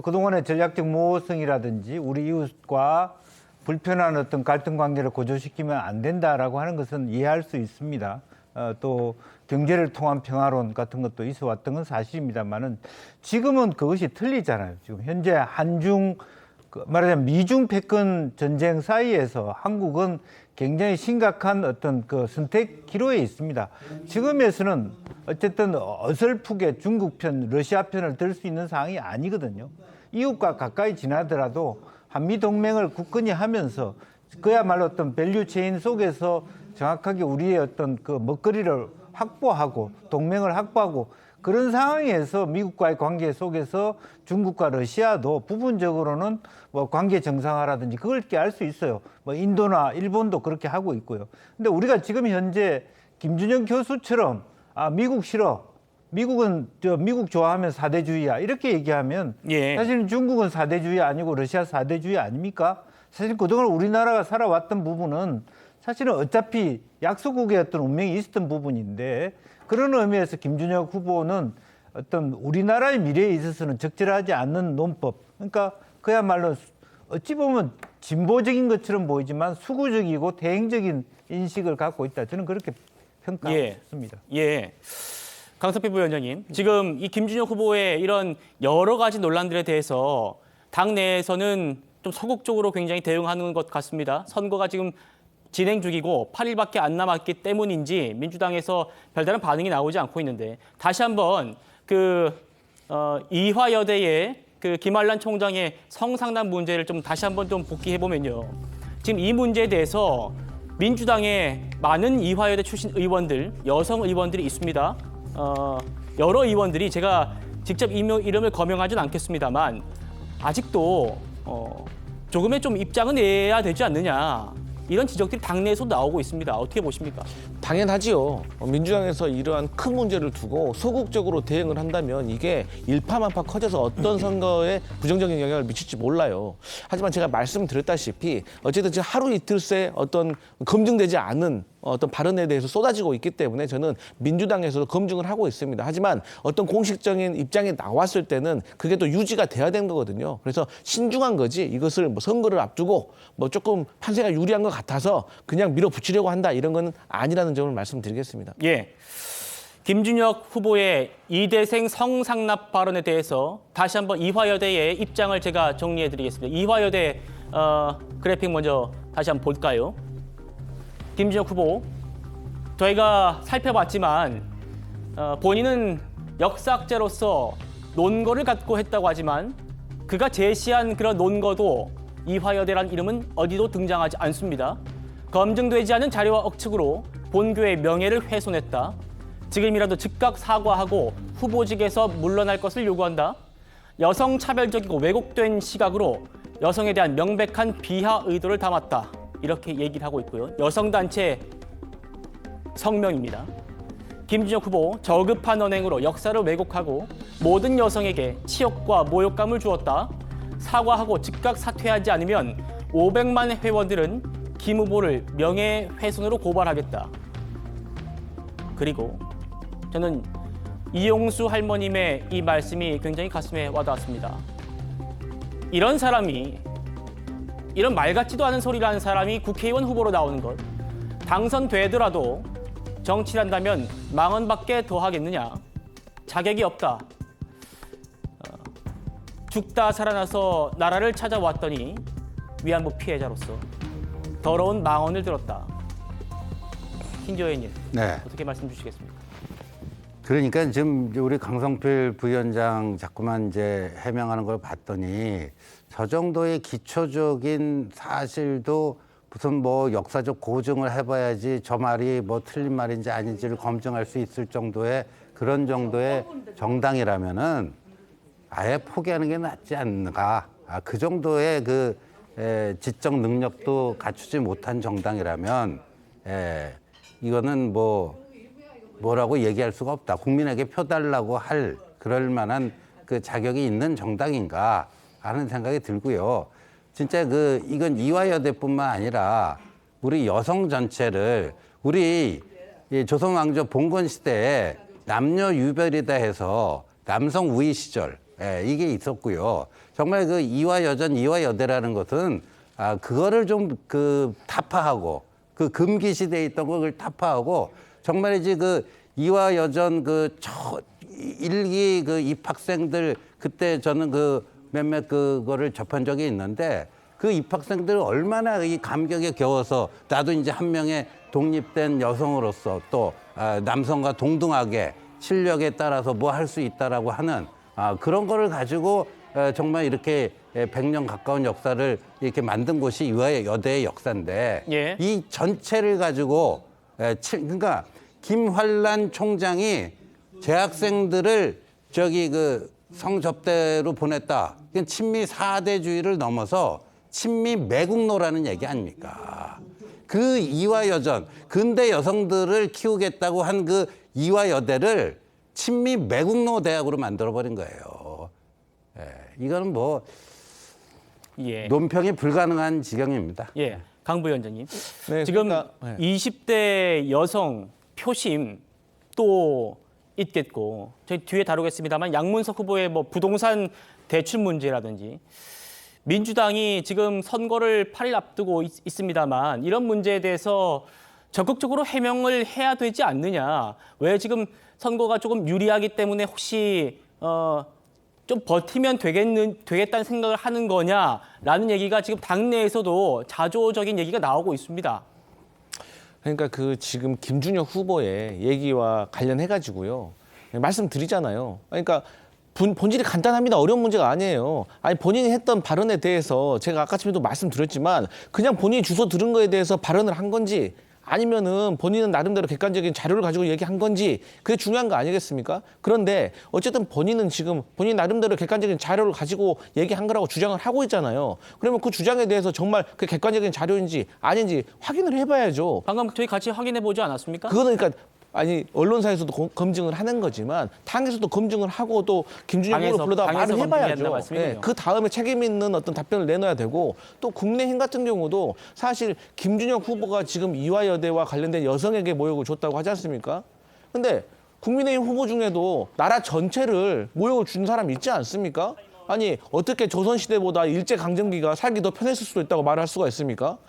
그동안의 전략적 모호성이라든지 우리 이웃과 불편한 어떤 갈등 관계를 고조시키면 안 된다라고 하는 것은 이해할 수 있습니다. 또 경제를 통한 평화론 같은 것도 있어 왔던 건 사실입니다만은 지금은 그것이 틀리잖아요. 지금 현재 한중 말하자면 미중 패권 전쟁 사이에서 한국은 굉장히 심각한 어떤 그 선택 기로에 있습니다. 지금에서는 어쨌든 어설프게 중국 편, 러시아 편을 들 수 있는 상황이 아니거든요. 이웃과 가까이 지나더라도 한미 동맹을 굳건히 하면서 그야말로 어떤 밸류 체인 속에서 정확하게 우리의 어떤 그 먹거리를 확보하고 동맹을 확보하고 그런 상황에서 미국과의 관계 속에서 중국과 러시아도 부분적으로는 관계 정상화라든지 그걸 할 수 있어요. 인도나 일본도 그렇게 하고 있고요. 근데 우리가 지금 현재 김준영 교수처럼 미국 싫어. 미국은 미국 좋아하면 사대주의야. 이렇게 얘기하면 예. 사실은 중국은 사대주의 아니고 러시아 사대주의 아닙니까? 사실 그동안 우리나라가 살아왔던 부분은 사실은 어차피 약소국의 어떤 운명이 있었던 부분인데 그런 의미에서 김준혁 후보는 어떤 우리나라의 미래에 있어서는 적절하지 않는 논법. 그러니까 그야말로 어찌 보면 진보적인 것처럼 보이지만 수구적이고 대행적인 인식을 갖고 있다. 저는 그렇게 평가했습니다. 예. 강석필 부위원장님, 지금 이 김준혁 후보의 이런 여러 가지 논란들에 대해서 당내에서는 좀 소극적으로 굉장히 대응하는 것 같습니다. 선거가 지금 진행 중이고 8일밖에 안 남았기 때문인지 민주당에서 별다른 반응이 나오지 않고 있는데 다시 한번 이화여대의 김한란 총장의 성상납 문제를 좀 다시 한번 좀 복기해 보면요. 지금 이 문제에 대해서 민주당의 많은 이화여대 출신 의원들, 여성 의원들이 있습니다. 여러 의원들이 제가 직접 이름을 거명하진 않겠습니다만 아직도 조금의 좀 입장은 내야 되지 않느냐. 이런 지적들이 당내에서 나오고 있습니다. 어떻게 보십니까? 당연하지요. 민주당에서 이러한 큰 문제를 두고 소극적으로 대응을 한다면 이게 일파만파 커져서 어떤 선거에 부정적인 영향을 미칠지 몰라요. 하지만 제가 말씀드렸다시피 어쨌든 지금 하루 이틀 새 어떤 검증되지 않은 어떤 발언에 대해서 쏟아지고 있기 때문에 저는 민주당에서도 검증을 하고 있습니다. 하지만 어떤 공식적인 입장이 나왔을 때는 그게 또 유지가 돼야 되는 거거든요. 그래서 신중한 거지 이것을 선거를 앞두고 조금 판세가 유리한 것 같아서 그냥 밀어붙이려고 한다 이런 건 아니라는 점을 말씀드리겠습니다. 예. 김준혁 후보의 이대생 성상납 발언에 대해서 다시 한번 이화여대의 입장을 제가 정리해드리겠습니다. 이화여대 그래픽 먼저 다시 한번 볼까요? 김준혁 후보, 저희가 살펴봤지만 본인은 역사학자로서 논거를 갖고 했다고 하지만 그가 제시한 그런 논거도 이화여대란 이름은 어디도 등장하지 않습니다. 검증되지 않은 자료와 억측으로 본교의 명예를 훼손했다. 지금이라도 즉각 사과하고 후보직에서 물러날 것을 요구한다. 여성 차별적이고 왜곡된 시각으로 여성에 대한 명백한 비하 의도를 담았다. 이렇게 얘기를 하고 있고요. 여성단체 성명입니다. 김준혁 후보 저급한 언행으로 역사를 왜곡하고 모든 여성에게 치욕과 모욕감을 주었다. 사과하고 즉각 사퇴하지 않으면 500만 회원들은 김 후보를 명예훼손으로 고발하겠다. 그리고 저는 이용수 할머님의 이 말씀이 굉장히 가슴에 와닿았습니다. 이런 사람이 이런 말 같지도 않은 소리를 하는 사람이 국회의원 후보로 나오는 것, 당선되더라도 정치를 한다면 망언밖에 더 하겠느냐. 자격이 없다. 죽다 살아나서 나라를 찾아왔더니 위안부 피해자로서 더러운 망언을 들었다. 신지호 의원님 네. 어떻게 말씀 주시겠습니까? 그러니까 지금 우리 강성필 부위원장 자꾸만 이제 해명하는 걸 봤더니 저 정도의 기초적인 사실도 무슨 뭐 역사적 고증을 해봐야지 저 말이 뭐 틀린 말인지 아닌지를 검증할 수 있을 정도의 그런 정도의 정당이라면은 아예 포기하는 게 낫지 않는가. 그 정도의 그 지적 능력도 갖추지 못한 정당이라면 이거는 뭐라고 얘기할 수가 없다. 국민에게 표 달라고 할 그럴 만한 그 자격이 있는 정당인가 하는 생각이 들고요. 진짜 이건 이화여대뿐만 아니라 우리 여성 전체를 우리 조선 왕조 봉건 시대에 남녀 유별이다 해서 남성 우위 시절 이게 있었고요. 정말 그 이화여전, 이화여대라는 것은 그거를 좀 타파하고 그 금기 시대에 있던 걸 타파하고 정말이지 그 이화여전 일기 입학생들 그때 저는 몇몇 그거를 접한 적이 있는데 그 입학생들 얼마나 이 감격에 겨워서 나도 이제 한 명의 독립된 여성으로서 또 남성과 동등하게 실력에 따라서 뭐 할 수 있다라고 하는 그런 거를 가지고 정말 이렇게 100년 가까운 역사를 이렇게 만든 곳이 이화여대의 역사인데 예. 이 전체를 가지고 그러니까 김환란 총장이 재학생들을 성접대로 보냈다. 그건 친미 사대주의를 넘어서 친미 매국노라는 얘기 아닙니까? 그 이화여전, 근대 여성들을 키우겠다고 한 그 이화여대를 친미 매국노 대학으로 만들어버린 거예요. 이거는 논평이 불가능한 지경입니다. 예, 강 부위원장님. 네, 지금 그러니까, 네. 20대 여성 표심 또 있겠고 저희 뒤에 다루겠습니다만 양문석 후보의 부동산 대출 문제라든지 민주당이 지금 선거를 8일 앞두고 있습니다만 이런 문제에 대해서 적극적으로 해명을 해야 되지 않느냐. 왜 지금 선거가 조금 유리하기 때문에 혹시 좀 버티면 되겠다는 생각을 하는 거냐라는 얘기가 지금 당내에서도 자조적인 얘기가 나오고 있습니다. 그러니까 지금 김준혁 후보의 얘기와 관련해 가지고요. 말씀드리잖아요. 그러니까 본질이 간단합니다. 어려운 문제가 아니에요. 아니 본인이 했던 발언에 대해서 제가 아까 전에도 말씀드렸지만 그냥 본인이 주워 들은 거에 대해서 발언을 한 건지 아니면은 본인은 나름대로 객관적인 자료를 가지고 얘기한 건지 그게 중요한 거 아니겠습니까? 그런데 어쨌든 본인은 지금 본인 나름대로 객관적인 자료를 가지고 얘기한 거라고 주장을 하고 있잖아요. 그러면 그 주장에 대해서 정말 그 객관적인 자료인지 아닌지 확인을 해봐야죠. 방금 저희 같이 확인해 보지 않았습니까? 그거는 그러니까 언론사에서도 검증을 하는 거지만 당에서도 검증을 하고 또 김준영 후보를 불러다가 말을 해봐야죠. 네, 그 다음에 책임 있는 어떤 답변을 내놔야 되고 또 국민의힘 같은 경우도 사실 김준영 후보가 지금 이화여대와 관련된 여성에게 모욕을 줬다고 하지 않습니까? 근데 국민의힘 후보 중에도 나라 전체를 모욕을 준 사람이 있지 않습니까? 아니 어떻게 조선시대보다 일제강점기가 살기 더 편했을 수도 있다고 말할 수가 있습니까?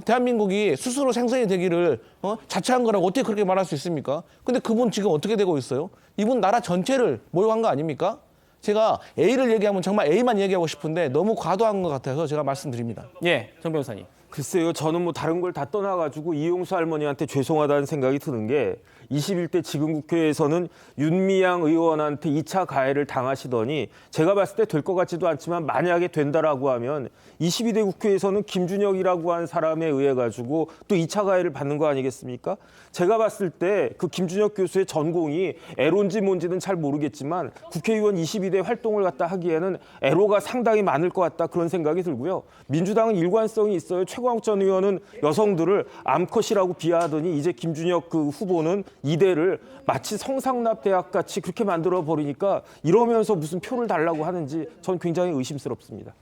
대한민국이 스스로 생선이 되기를 자처한 거라고 어떻게 그렇게 말할 수 있습니까? 근데 그분 지금 어떻게 되고 있어요? 이분 나라 전체를 모욕한 거 아닙니까? 제가 A를 얘기하면 정말 A만 얘기하고 싶은데 너무 과도한 것 같아서 제가 말씀드립니다. 예, 정 변호사님. 글쎄요, 저는 다른 걸 다 떠나가지고 이용수 할머니한테 죄송하다는 생각이 드는 게 21대 지금 국회에서는 윤미향 의원한테 2차 가해를 당하시더니 제가 봤을 때 될 것 같지도 않지만 만약에 된다라고 하면 22대 국회에서는 김준혁이라고 한 사람에 의해 가지고 또 2차 가해를 받는 거 아니겠습니까? 제가 봤을 때 그 김준혁 교수의 전공이 애로인지 뭔지는 잘 모르겠지만 국회의원 22대 활동을 갖다 하기에는 애로가 상당히 많을 것 같다 그런 생각이 들고요. 민주당은 일관성이 있어요. 최광욱 전 의원은 여성들을 암컷이라고 비하하더니 이제 김준혁 후보는 이대를 마치 성상납 대학 같이 그렇게 만들어 버리니까 이러면서 무슨 표를 달라고 하는지 전 굉장히 의심스럽습니다.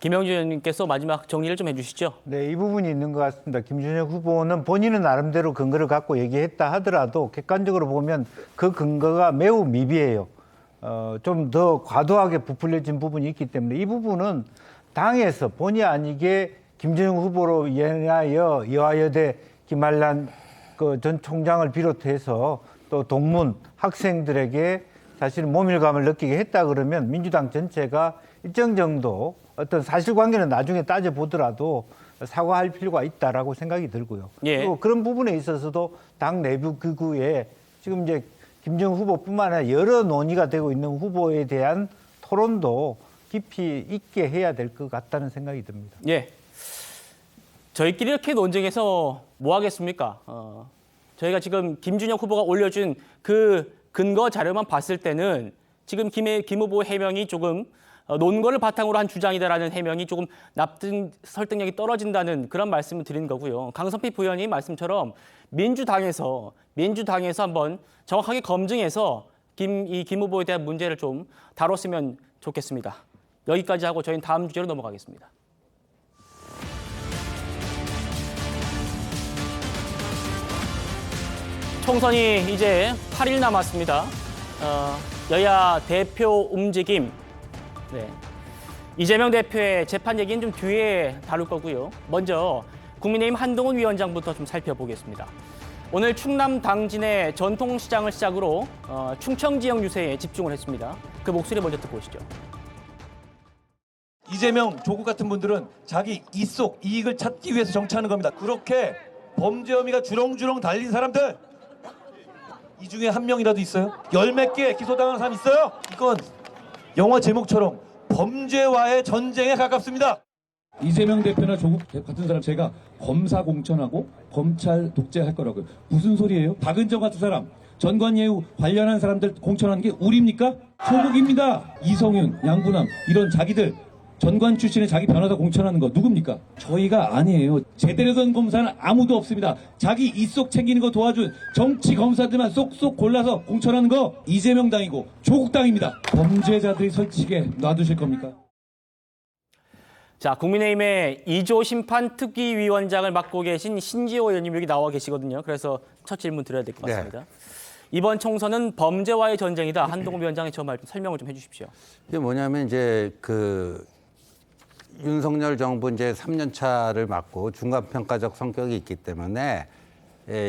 김영준 의원님께서 마지막 정리를 좀 해주시죠. 네, 이 부분이 있는 것 같습니다. 김준혁 후보는 본인은 나름대로 근거를 갖고 얘기했다 하더라도 객관적으로 보면 그 근거가 매우 미비해요. 좀 더 과도하게 부풀려진 부분이 있기 때문에 이 부분은 당에서 본의 아니게 김준혁 후보로 인하여 이화여대 김환란 전 총장을 비롯해서 또 동문 학생들에게 사실 모멸감을 느끼게 했다 그러면 민주당 전체가 일정 정도 어떤 사실관계는 나중에 따져보더라도 사과할 필요가 있다라고 생각이 들고요. 예. 그리고 그런 부분에 있어서도 당 내부 기구에 지금 이제 김정은 후보뿐만 아니라 여러 논의가 되고 있는 후보에 대한 토론도 깊이 있게 해야 될 것 같다는 생각이 듭니다. 예. 저희끼리 이렇게 논쟁해서 뭐 하겠습니까? 저희가 지금 김준혁 후보가 올려준 그 근거 자료만 봤을 때는 지금 김 후보 해명이 조금 논거를 바탕으로 한 주장이다라는 해명이 조금 설득력이 떨어진다는 그런 말씀을 드린 거고요. 강선필 부의원님 말씀처럼 민주당에서 한번 정확하게 검증해서 김 후보에 대한 문제를 좀 다뤘으면 좋겠습니다. 여기까지 하고 저희는 다음 주제로 넘어가겠습니다. 총선이 이제 8일 남았습니다. 여야 대표 움직임. 네. 이재명 대표의 재판 얘기는 좀 뒤에 다룰 거고요. 먼저 국민의힘 한동훈 위원장부터 좀 살펴보겠습니다. 오늘 충남 당진의 전통시장을 시작으로 충청 지역 유세에 집중을 했습니다. 그 목소리 먼저 듣고 오시죠. 이재명, 조국 같은 분들은 자기 이속 이익을 찾기 위해서 정치하는 겁니다. 그렇게 범죄 혐의가 주렁주렁 달린 사람들 이 중에 한 명이라도 있어요? 열 몇 개 기소당하는 사람 있어요? 이건 영화 제목처럼 범죄와의 전쟁에 가깝습니다. 이재명 대표나 조국 같은 사람 제가 검사 공천하고 검찰 독재할 거라고요. 무슨 소리예요? 박은정 같은 사람, 전관예우 관련한 사람들 공천하는 게 우리입니까? 조국입니다. 이성윤, 양부남 이런 자기들 전관 출신의 자기 변호사 공천하는 거 누굽니까? 저희가 아니에요. 제대로 된 검사는 아무도 없습니다. 자기 이속 챙기는 거 도와준 정치 검사들만 쏙쏙 골라서 공천하는 거 이재명 당이고 조국 당입니다. 범죄자들이 설치게 놔두실 겁니까? 자, 국민의힘의 2조 심판특위위원장을 맡고 계신 신지호 의원님 여기 나와 계시거든요. 그래서 첫 질문 드려야 될 것 같습니다. 네. 이번 총선은 범죄와의 전쟁이다. 한동훈 위원장의 저 말 좀 설명을 좀 해주십시오. 이게 뭐냐면 이제 윤석열 정부 이제 3년 차를 맡고 중간평가적 성격이 있기 때문에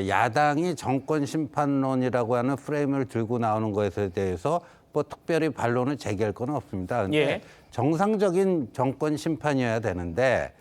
야당이 정권 심판론이라고 하는 프레임을 들고 나오는 것에 대해서 뭐 특별히 반론을 제기할 건 없습니다. 근데 예. 정상적인 정권 심판이어야 되는데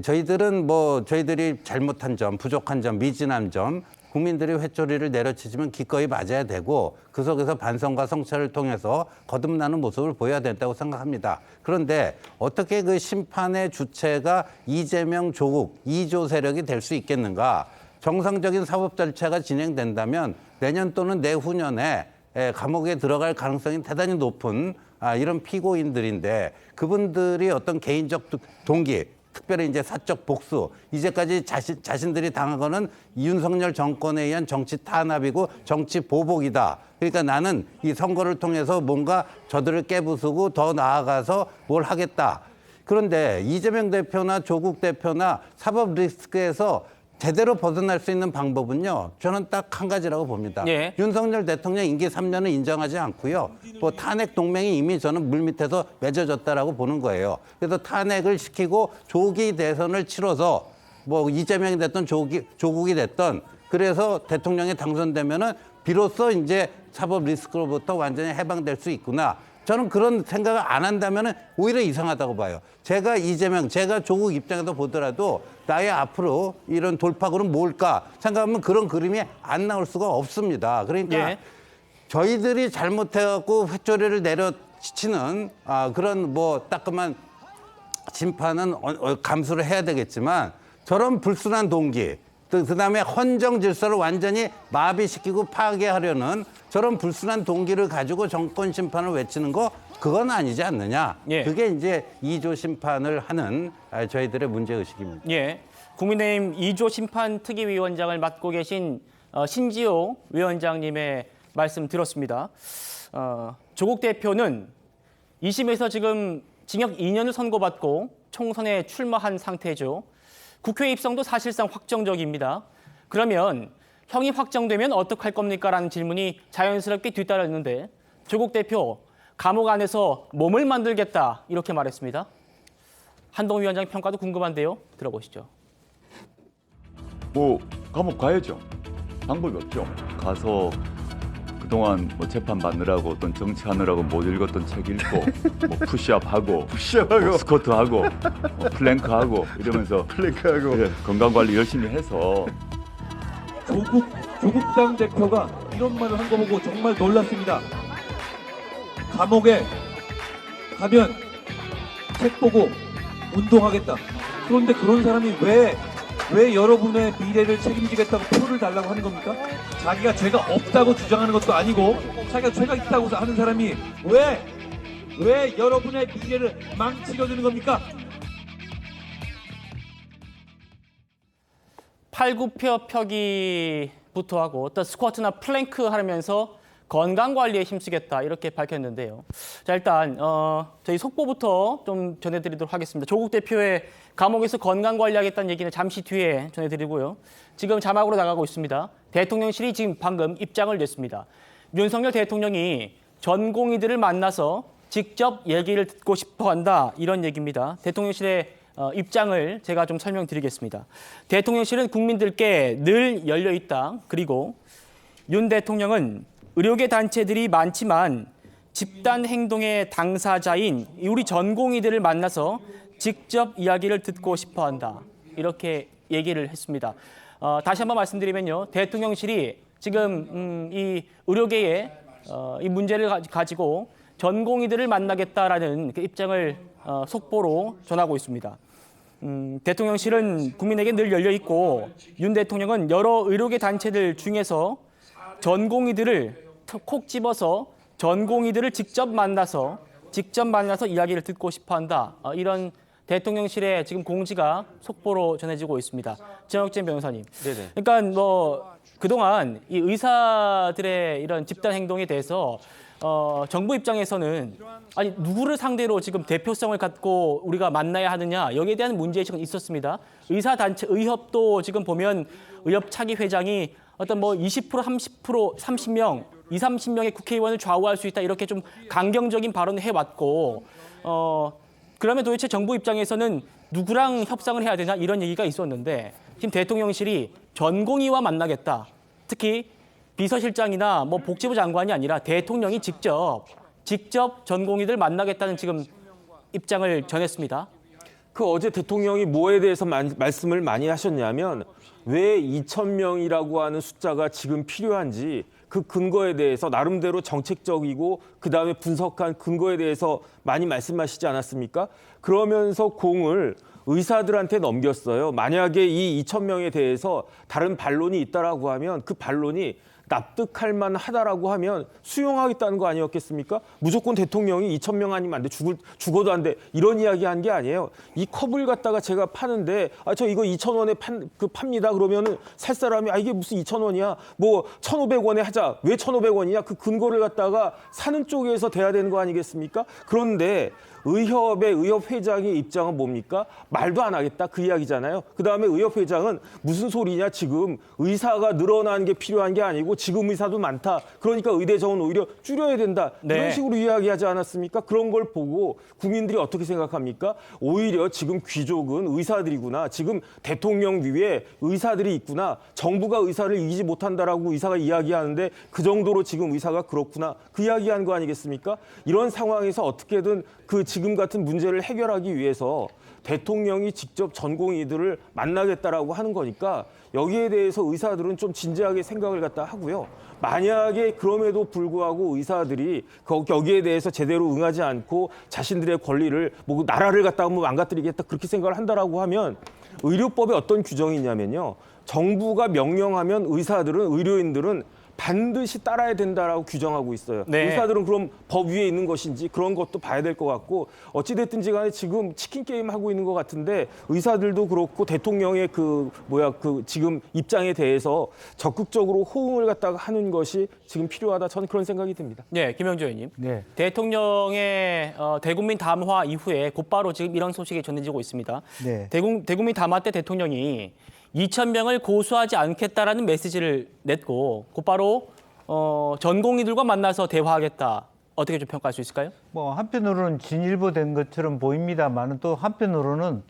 저희들이 잘못한 점, 부족한 점, 미진한 점 국민들이 회초리를 내려치지만 기꺼이 맞아야 되고 그 속에서 반성과 성찰을 통해서 거듭나는 모습을 보여야 된다고 생각합니다. 그런데 어떻게 그 심판의 주체가 이재명, 조국, 2조 세력이 될 수 있겠는가? 정상적인 사법 절차가 진행된다면 내년 또는 내후년에 감옥에 들어갈 가능성이 대단히 높은 이런 피고인들인데 그분들이 어떤 개인적 동기, 특별히 이제 사적 복수, 이제까지 자신들이 당한 거는 윤석열 정권에 의한 정치 탄압이고 정치 보복이다. 그러니까 나는 이 선거를 통해서 뭔가 저들을 깨부수고 더 나아가서 뭘 하겠다. 그런데 이재명 대표나 조국 대표나 사법 리스크에서 제대로 벗어날 수 있는 방법은요. 저는 딱 한 가지라고 봅니다. 예. 윤석열 대통령 임기 3년을 인정하지 않고요. 뭐 탄핵 동맹이 이미 저는 물밑에서 맺어졌다라고 보는 거예요. 그래서 탄핵을 시키고 조기 대선을 치러서 뭐 이재명이 됐든 조국이 됐든 그래서 대통령이 당선되면은 비로소 이제 사법 리스크로부터 완전히 해방될 수 있구나. 저는 그런 생각을 안 한다면 오히려 이상하다고 봐요. 제가 이재명, 제가 조국 입장에서 보더라도 나의 앞으로 이런 돌파구는 뭘까 생각하면 그런 그림이 안 나올 수가 없습니다. 그러니까 예. 저희들이 잘못해갖고 회초리를 내려치는 그런 뭐 따끔한 심판은 감수를 해야 되겠지만 저런 불순한 동기, 그다음에 헌정 질서를 완전히 마비시키고 파괴하려는 저런 불순한 동기를 가지고 정권 심판을 외치는 거 그건 아니지 않느냐. 예. 그게 이제 2조 심판을 하는 저희들의 문제의식입니다. 예. 국민의힘 2조 심판특위위원장을 맡고 계신 신지호 위원장님의 말씀 들었습니다. 조국 대표는 2심에서 지금 징역 2년을 선고받고 총선에 출마한 상태죠. 국회 입성도 사실상 확정적입니다. 그러면 형이 확정되면 어떡할 겁니까? 라는 질문이 자연스럽게 뒤따랐는데 조국 대표 감옥 안에서 몸을 만들겠다 이렇게 말했습니다. 한동훈 위원장 평가도 궁금한데요. 들어보시죠. 뭐 감옥 가야죠. 방법이 없죠. 가서 그동안 뭐 재판 받느라고 어떤 정치하느라고 못 읽었던 책 읽고 뭐 푸시업하고 뭐 스쿼트하고 뭐 플랭크하고 이러면서 그래, 건강관리 열심히 해서 조국 당 대표가 이런 말을 한 거 보고 정말 놀랐습니다. 감옥에 가면 책 보고 운동하겠다. 그런데 그런 사람이 왜 여러분의 미래를 책임지겠다고 표를 달라고 하는 겁니까? 자기가 죄가 없다고 주장하는 것도 아니고 자기가 죄가 있다고 하는 사람이 왜 여러분의 미래를 망치려드는 겁니까? 팔굽혀 펴기부터 하고 또 스쿼트나 플랭크 하면서 건강 관리에 힘쓰겠다 이렇게 밝혔는데요. 자, 일단 저희 속보부터 좀 전해드리도록 하겠습니다. 조국 대표의 감옥에서 건강 관리하겠다는 얘기는 잠시 뒤에 전해드리고요. 지금 자막으로 나가고 있습니다. 대통령실이 지금 방금 입장을 냈습니다. 윤석열 대통령이 전공의들을 만나서 직접 얘기를 듣고 싶어한다 이런 얘기입니다. 대통령실의 입장을 제가 좀 설명드리겠습니다. 대통령실은 국민들께 늘 열려 있다. 그리고 윤 대통령은 의료계 단체들이 많지만 집단 행동의 당사자인 우리 전공의들을 만나서 직접 이야기를 듣고 싶어한다. 이렇게 얘기를 했습니다. 다시 한번 말씀드리면요. 대통령실이 지금 이 의료계의 이 문제를 가지고 전공의들을 만나겠다라는 그 입장을 속보로 전하고 있습니다. 대통령실은 국민에게 늘 열려 있고 윤 대통령은 여러 의료계 단체들 중에서 전공의들을 콕 집어서 전공의들을 직접 만나서 이야기를 듣고 싶어한다. 이런 대통령실의 지금 공지가 속보로 전해지고 있습니다. 정혁진 변호사님. 네네. 그러니까 뭐 그동안 이 의사들의 이런 집단 행동에 대해서 정부 입장에서는 아니 누구를 상대로 지금 대표성을 갖고 우리가 만나야 하느냐 여기에 대한 문제의식은 있었습니다. 의사단체 의협도 지금 보면 의협 차기 회장이 어떤 뭐 20%, 30%, 30명, 30명의 국회의원을 좌우할 수 있다 이렇게 좀 강경적인 발언을 해왔고 그러면 도대체 정부 입장에서는 누구랑 협상을 해야 되나 이런 얘기가 있었는데 지금 대통령실이 전공의와 만나겠다. 특히 비서실장이나 뭐 복지부 장관이 아니라 대통령이 직접 전공의들 만나겠다는 지금 입장을 전했습니다. 그 어제 대통령이 뭐에 대해서 말씀을 많이 하셨냐면 왜 2,000명이라고 하는 숫자가 지금 필요한지 그 근거에 대해서 나름대로 정책적이고 그다음에 분석한 근거에 대해서 많이 말씀하시지 않았습니까? 그러면서 공을 의사들한테 넘겼어요. 만약에 이 2,000명에 대해서 다른 반론이 있다라고 하면 그 반론이 납득할 만하다라고 하면 수용하겠다는 거 아니었겠습니까? 무조건 대통령이 2,000명 아니면 안 돼. 죽어도 안 돼. 이런 이야기 한 게 아니에요. 이 컵을 갖다가 제가 파는데 저 이거 2,000원에 팝니다. 그러면은 살 사람이 이게 무슨 2,000원이야. 뭐 1,500원에 하자. 왜 1,500원이냐? 그 근거를 갖다가 사는 쪽에서 돼야 되는 거 아니겠습니까? 그런데 의협의 의협 회장의 입장은 뭡니까? 말도 안 하겠다 그 이야기잖아요. 그다음에 의협 회장은 무슨 소리냐? 지금 의사가 늘어나는 게 필요한 게 아니고 지금 의사도 많다. 그러니까 의대 정원 오히려 줄여야 된다. 네. 이런 식으로 이야기하지 않았습니까? 그런 걸 보고 국민들이 어떻게 생각합니까? 오히려 지금 귀족은 의사들이구나. 지금 대통령 위에 의사들이 있구나. 정부가 의사를 이기지 못한다라고 의사가 이야기하는데 그 정도로 지금 의사가 그렇구나. 그 이야기한 거 아니겠습니까? 이런 상황에서 어떻게든 그 지금 같은 문제를 해결하기 위해서 대통령이 직접 전공의들을 만나겠다라고 하는 거니까 여기에 대해서 의사들은 좀 진지하게 생각을 갖다 하고요. 만약에 그럼에도 불구하고 의사들이 여기에 대해서 제대로 응하지 않고 자신들의 권리를 뭐 나라를 갖다가 뭐 망가뜨리겠다 그렇게 생각을 한다라고 하면 의료법에 어떤 규정이 있냐면요. 정부가 명령하면 의료인들은 반드시 따라야 된다라고 규정하고 있어요. 네. 의사들은 그럼 법 위에 있는 것인지 그런 것도 봐야 될 것 같고 어찌됐든지 간에 지금 치킨 게임 하고 있는 것 같은데 의사들도 그렇고 대통령의 지금 입장에 대해서 적극적으로 호응을 갖다가 하는 것이 지금 필요하다. 저는 그런 생각이 듭니다. 네, 김영주 의원님. 네. 대통령의 대국민 담화 이후에 곧바로 지금 이런 소식이 전해지고 있습니다. 네. 대국민 담화 때 대통령이 2,000명을 고수하지 않겠다라는 메시지를 냈고 곧바로 전공의들과 만나서 대화하겠다. 어떻게 좀 평가할 수 있을까요? 뭐 한편으로는 진일보된 것처럼 보입니다만 또 한편으로는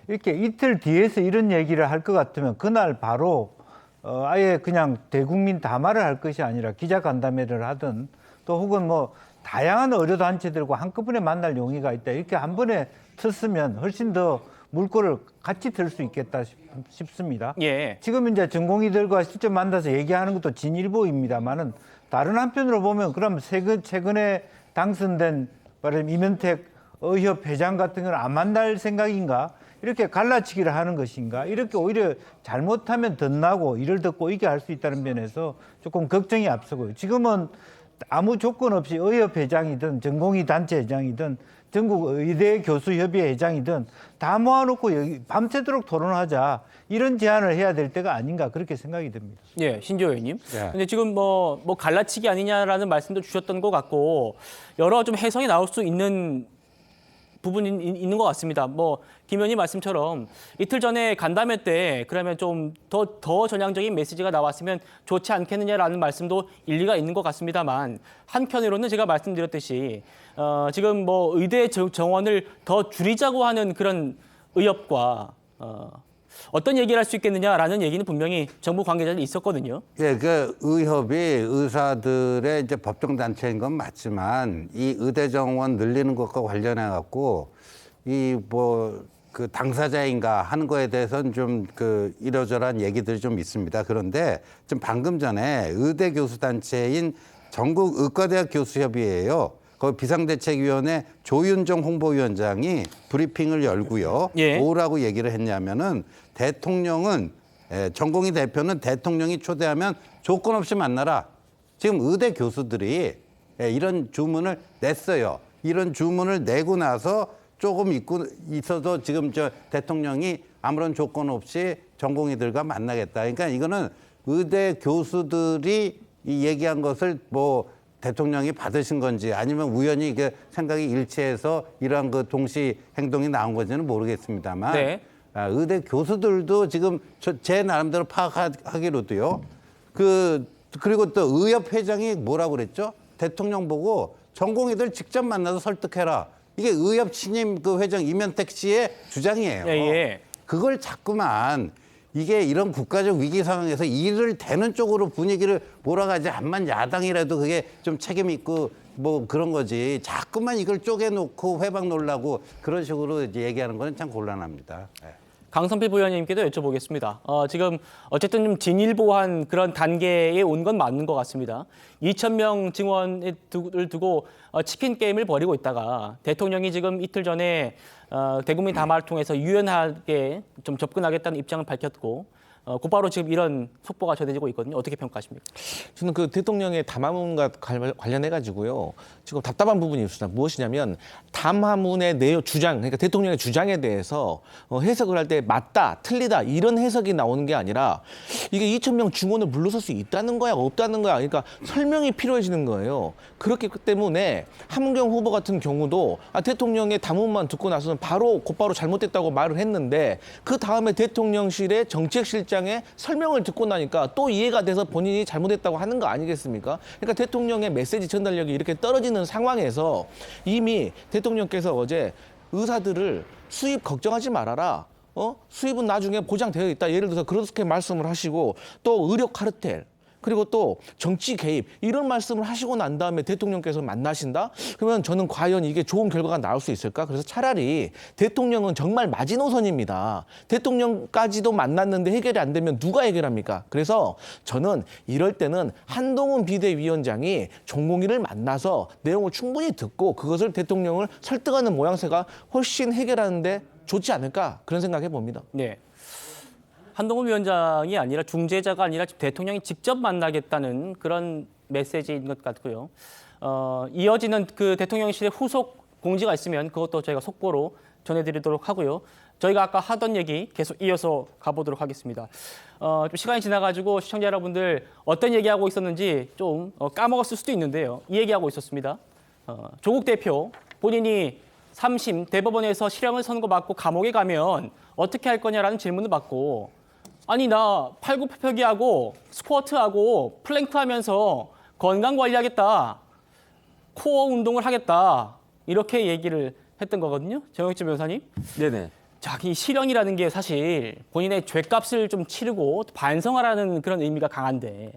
이렇게 이틀 뒤에서 이런 얘기를 할 것 같으면 그날 바로 아예 그냥 대국민 담화를 할 것이 아니라 기자간담회를 하든 또 혹은 뭐 다양한 의료단체들과 한꺼번에 만날 용의가 있다. 이렇게 한 번에 텄으면 훨씬 더 물꼬를 같이 들 수 있겠다 싶습니다. 예. 지금 이제 전공의들과 직접 만나서 얘기하는 것도 진일보입니다만은 다른 한편으로 보면 그럼 최근에 당선된 말하자면 이면택 의협 회장 같은 건 안 만날 생각인가? 이렇게 갈라치기를 하는 것인가? 이렇게 오히려 잘못하면 덧나고 이를 더 꼬이게 할 수 있다는 면에서 조금 걱정이 앞서고요. 지금은 아무 조건 없이 의협 회장이든 전공의 단체 회장이든 전국 의대 교수협의회 회장이든 다 모아놓고 여기 밤새도록 토론하자 이런 제안을 해야 될 때가 아닌가 그렇게 생각이 듭니다. 예, 신지호 의원님. 예. 근데 지금 뭐 갈라치기 아니냐라는 말씀도 주셨던 것 같고 여러 좀 해석이 나올 수 있는 부분이 있는 것 같습니다. 뭐 김 의원님 말씀처럼 이틀 전에 간담회 때 그러면 좀 더 전향적인 메시지가 나왔으면 좋지 않겠느냐라는 말씀도 일리가 있는 것 같습니다만 한편으로는 제가 말씀드렸듯이 지금 뭐 의대 정원을 더 줄이자고 하는 그런 의협과 어떤 얘기를 할 수 있겠느냐라는 얘기는 분명히 정부 관계자들이 있었거든요. 예, 그 의협이 의사들의 이제 법정 단체인 건 맞지만 이 의대 정원 늘리는 것과 관련해 갖고 이 뭐 그 당사자인가 하는 거에 대해서는 좀 그 이러저러한 얘기들이 좀 있습니다. 그런데 좀 방금 전에 의대 교수 단체인 전국 의과대학 교수협의회예요. 그 비상대책위원회 조윤정 홍보위원장이 브리핑을 열고요. 예. 뭐라고 얘기를 했냐면은 대통령은 전공의 대표는 대통령이 초대하면 조건 없이 만나라. 지금 의대 교수들이 이런 주문을 냈어요. 이런 주문을 내고 나서 조금 있어도 지금 저 대통령이 아무런 조건 없이 전공의들과 만나겠다. 그러니까 이거는 의대 교수들이 이 얘기한 것을 뭐 대통령이 받으신 건지 아니면 우연히 이게 생각이 일치해서 이러한 그 동시 행동이 나온 건지는 모르겠습니다만 네. 의대 교수들도 지금 제 나름대로 파악하기로도요. 그리고 또 의협 회장이 뭐라고 그랬죠? 대통령 보고 전공의들 직접 만나서 설득해라. 이게 의협 신임 그 회장 이면택 씨의 주장이에요. 예, 예. 그걸 자꾸만 이게 이런 국가적 위기 상황에서 일을 되는 쪽으로 분위기를 몰아가지 암만 야당이라도 그게 좀 책임 있고 뭐 그런 거지. 자꾸만 이걸 쪼개놓고 회방 놀라고 그런 식으로 이제 얘기하는 거는 참 곤란합니다. 네. 강선필 부위원님께도 여쭤보겠습니다. 지금 어쨌든 좀 진일보한 그런 단계에 온 건 맞는 것 같습니다. 2,000명 증원을 두고 치킨 게임을 벌이고 있다가 대통령이 지금 이틀 전에 대국민 담화를 통해서 유연하게 좀 접근하겠다는 입장을 밝혔고 곧바로 지금 이런 속보가 전해지고 있거든요. 어떻게 평가하십니까? 저는 그 대통령의 담화문과 관련해 가지고요. 지금 답답한 부분이 있습니다. 무엇이냐면 담화문의 내용 주장, 그러니까 대통령의 주장에 대해서 해석을 할 때 맞다, 틀리다 이런 해석이 나오는 게 아니라 이게 2,000명 증원을 물러설 수 있다는 거야, 없다는 거야. 그러니까 설명이 필요해지는 거예요. 그렇기 때문에 함경 후보 같은 경우도 대통령의 담화문만 듣고 나서는 곧바로 잘못됐다고 말을 했는데 그 다음에 대통령실의 정책실장의 설명을 듣고 나니까 또 이해가 돼서 본인이 잘못했다고 하는 거 아니겠습니까? 그러니까 대통령의 메시지 전달력이 이렇게 떨어지는 상황에서 이미 대통령께서 어제 의사들을 수입 걱정하지 말아라. 수입은 나중에 보장되어 있다. 예를 들어서 그렇게 말씀을 하시고 또 의료 카르텔 그리고 또 정치 개입 이런 말씀을 하시고 난 다음에 대통령께서 만나신다? 그러면 저는 과연 이게 좋은 결과가 나올 수 있을까? 그래서 차라리 대통령은 정말 마지노선입니다. 대통령까지도 만났는데 해결이 안 되면 누가 해결합니까? 그래서 저는 이럴 때는 한동훈 비대위원장이 전공의를 만나서 내용을 충분히 듣고 그것을 대통령을 설득하는 모양새가 훨씬 해결하는데 좋지 않을까? 그런 생각해 봅니다. 네. 한동훈 위원장이 아니라 중재자가 아니라 대통령이 직접 만나겠다는 그런 메시지인 것 같고요. 이어지는 그 대통령실의 후속 공지가 있으면 그것도 저희가 속보로 전해드리도록 하고요. 저희가 아까 하던 얘기 계속 이어서 가보도록 하겠습니다. 좀 시간이 지나가지고 시청자 여러분들 어떤 얘기하고 있었는지 좀 까먹었을 수도 있는데요. 이 얘기하고 있었습니다. 조국 대표 본인이 3심 대법원에서 실형을 선고받고 감옥에 가면 어떻게 할 거냐라는 질문을 받고 아니 나 팔굽혀펴기하고 스쿼트하고 플랭크 하면서 건강 관리하겠다. 코어 운동을 하겠다. 이렇게 얘기를 했던 거거든요. 정혁진 변호사님. 네네. 자, 이 실형이라는 게 사실 본인의 죄값을 좀 치르고 반성하라는 그런 의미가 강한데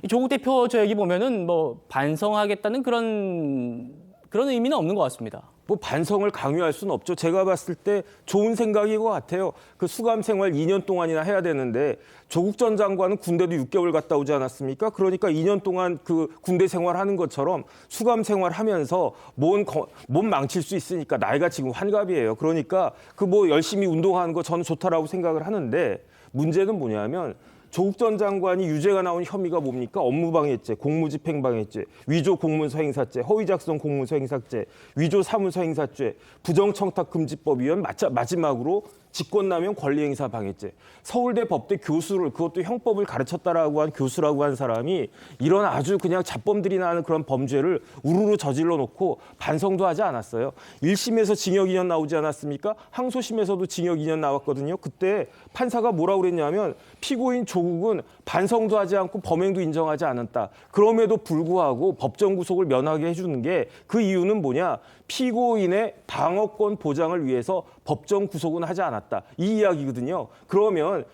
이 조국 대표 저 얘기 보면은 뭐 반성하겠다는 그런 의미는 없는 것 같습니다. 뭐 반성을 강요할 수는 없죠. 제가 봤을 때 좋은 생각인 것 같아요. 그 수감 생활 2년 동안이나 해야 되는데 조국 전 장관은 군대도 6개월 갔다 오지 않았습니까? 그러니까 2년 동안 그 군대 생활하는 것처럼 수감 생활하면서 몸 망칠 수 있으니까 나이가 지금 환갑이에요. 그러니까 그 뭐 열심히 운동하는 거 저는 좋다라고 생각을 하는데 문제는 뭐냐면 조국 전 장관이 유죄가 나온 혐의가 뭡니까? 업무방해죄, 공무집행방해죄, 위조 공문서 행사죄, 허위작성 공문서 행사죄, 위조 사무소 행사죄, 부정청탁금지법 위반 마지막으로 직권남용 권리행사 방해죄. 서울대 법대 교수를 그것도 형법을 가르쳤다라고 한 교수라고 한 사람이 이런 아주 그냥 잡범들이 나는 그런 범죄를 우르르 저질러 놓고 반성도 하지 않았어요. 1심에서 징역 2년 나오지 않았습니까? 항소심에서도 징역 2년 나왔거든요. 그때 판사가 뭐라고 그랬냐면 피고인 조국은 반성도 하지 않고 범행도 인정하지 않았다. 그럼에도 불구하고 법정 구속을 면하게 해주는 게 그 이유는 뭐냐? 피고인의 방어권 보장을 위해서 법정 구속은 하지 않았다. 이 이야기거든요. 그러면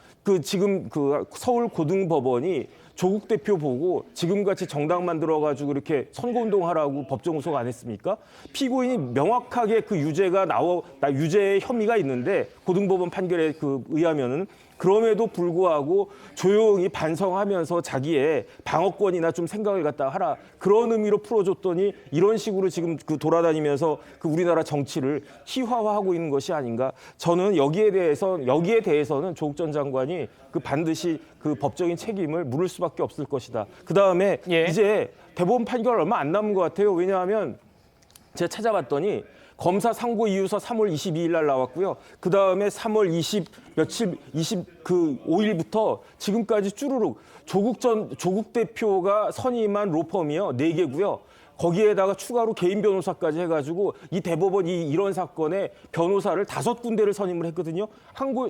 지금 서울 고등법원이 조국 대표 보고 지금같이 정당 만들어가지고 이렇게 선거운동하라고 법정 구속 안 했습니까? 피고인이 명확하게 그 유죄의 혐의가 있는데 고등법원 판결에 의하면은 그럼에도 불구하고 조용히 반성하면서 자기의 방어권이나 좀 생각을 갖다 하라. 그런 의미로 풀어줬더니 이런 식으로 지금 돌아다니면서 우리나라 정치를 희화화하고 있는 것이 아닌가. 저는 여기에 대해서는 조국 전 장관이 반드시 법적인 책임을 물을 수밖에 없을 것이다. 그다음에 이제 대법원 판결 얼마 안 남은 것 같아요. 왜냐하면 제가 찾아봤더니 검사 상고 이유서 3월 22일 날 나왔고요. 그다음에 3월 5일부터 지금까지 쭈루룩 조국 대표가 선임한 로펌이요. 4개고요. 거기에다가 추가로 개인 변호사까지 해가지고 이 대법원이 이런 사건에 변호사를 5군데를 선임을 했거든요.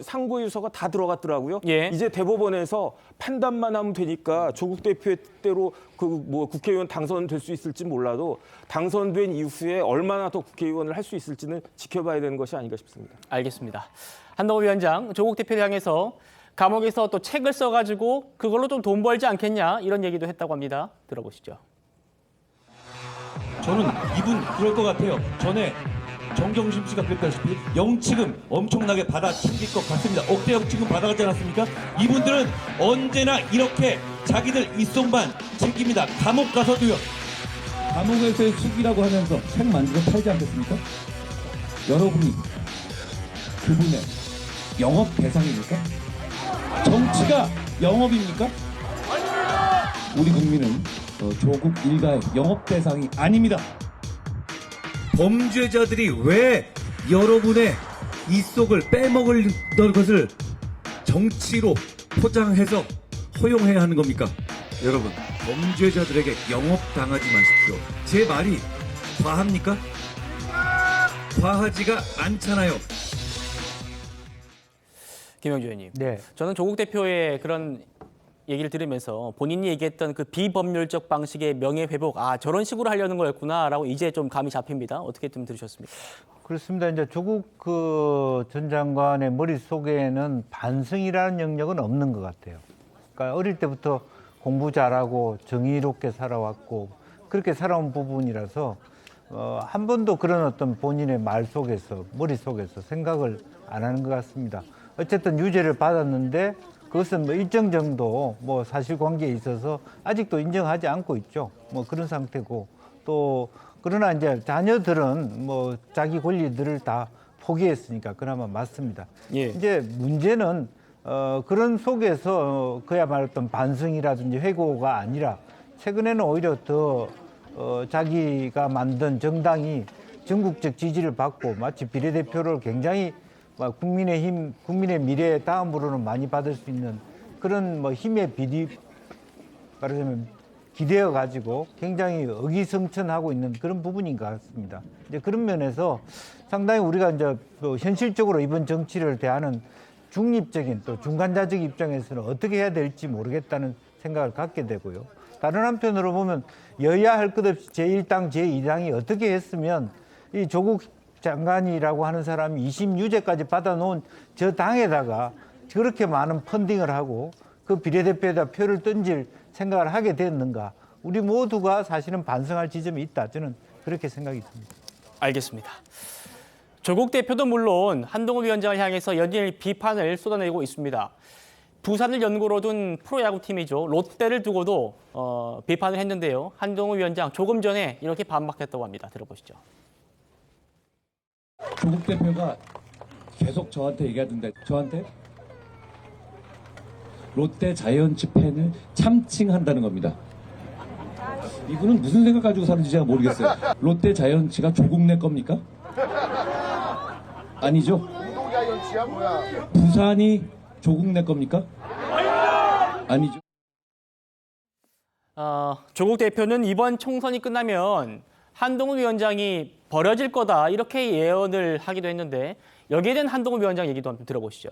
상고유서가 다 들어갔더라고요. 이제 대법원에서 판단만 하면 되니까 조국 대표의 뜻대로 국회의원 당선될 수 있을지 몰라도 당선된 이후에 얼마나 더 국회의원을 할 수 있을지는 지켜봐야 되는 것이 아닌가 싶습니다. 알겠습니다. 한동훈 위원장, 조국 대표를 향해서 감옥에서 또 책을 써가지고 그걸로 좀 돈 벌지 않겠냐 이런 얘기도 했다고 합니다. 들어보시죠. 저는 이분 그럴 것 같아요. 전에 정경심 씨가 그랬다시피 영치금 엄청나게 받아 챙길 것 같습니다. 억대 영치금 받아가지 않았습니까? 이분들은 언제나 이렇게 자기들 입속만 챙깁니다. 감옥 가서도요. 감옥에서의 숙이라고 하면서 책 만들어 팔지 않겠습니까? 여러분이 그분의 영업 대상입니까? 정치가 영업입니까? 우리 국민은 조국 일가의 영업 대상이 아닙니다. 범죄자들이 왜 여러분의 입속을 빼먹을 것을 정치로 포장해서 허용해야 하는 겁니까? 여러분, 범죄자들에게 영업당하지 마십시오. 제 말이 과합니까? 과하지가 않잖아요. 김영주 의원님. 네. 저는 조국 대표의 그런 얘기를 들으면서 본인이 얘기했던 그 비법률적 방식의 명예회복, 저런 식으로 하려는 거였구나라고 이제 좀 감이 잡힙니다. 어떻게 좀 들으셨습니까? 그렇습니다. 이제 조국 전 장관의 머릿속에는 반성이라는 영역은 없는 것 같아요. 그러니까 어릴 때부터 공부 잘하고 정의롭게 살아왔고 그렇게 살아온 부분이라서 한 번도 그런 어떤 본인의 말 속에서, 머릿속에서 생각을 안 하는 것 같습니다. 어쨌든 유죄를 받았는데 그것은 일정 정도 사실관계에 있어서 아직도 인정하지 않고 있죠. 그런 상태고 또 그러나 이제 자녀들은 자기 권리들을 다 포기했으니까 그나마 맞습니다. 이제 문제는 그런 속에서 그야말로 어떤 반성이라든지 회고가 아니라 최근에는 오히려 더 자기가 만든 정당이 전국적 지지를 받고 마치 비례대표를 굉장히 국민의힘, 국민의 미래 다음으로는 많이 받을 수 있는 그런 힘의 말하자면 기대어 가지고 굉장히 의기성천하고 있는 그런 부분인 것 같습니다. 이제 그런 면에서 상당히 우리가 이제 현실적으로 이번 정치를 대하는 중립적인 또 중간자적 입장에서는 어떻게 해야 될지 모르겠다는 생각을 갖게 되고요. 다른 한편으로 보면 여야 할 것 없이 제1당, 제2당이 어떻게 했으면 이 조국 장관이라고 하는 사람이 20유죄까지 받아놓은 저 당에다가 그렇게 많은 펀딩을 하고 그 비례대표에다 표를 던질 생각을 하게 됐는가. 우리 모두가 사실은 반성할 지점이 있다. 저는 그렇게 생각이 듭니다. 알겠습니다. 조국 대표도 물론 한동훈 위원장을 향해서 연일 비판을 쏟아내고 있습니다. 부산을 연고로 둔 프로야구팀이죠. 롯데를 두고도 비판을 했는데요. 한동훈 위원장 조금 전에 이렇게 반박했다고 합니다. 들어보시죠. 조국 대표가 계속 저한테 얘기하던데 저한테 롯데 자이언츠 팬을 참칭한다는 겁니다. 이분은 무슨 생각 가지고 사는지 제가 모르겠어요. 롯데 자이언츠가 조국내 겁니까? 아니죠. 부산이 조국내 겁니까? 아니죠. 조국 대표는 이번 총선이 끝나면 한동훈 위원장이 버려질 거다 이렇게 예언을 하기도 했는데 여기에 대한 한동훈 위원장 얘기도 한번 들어보시죠.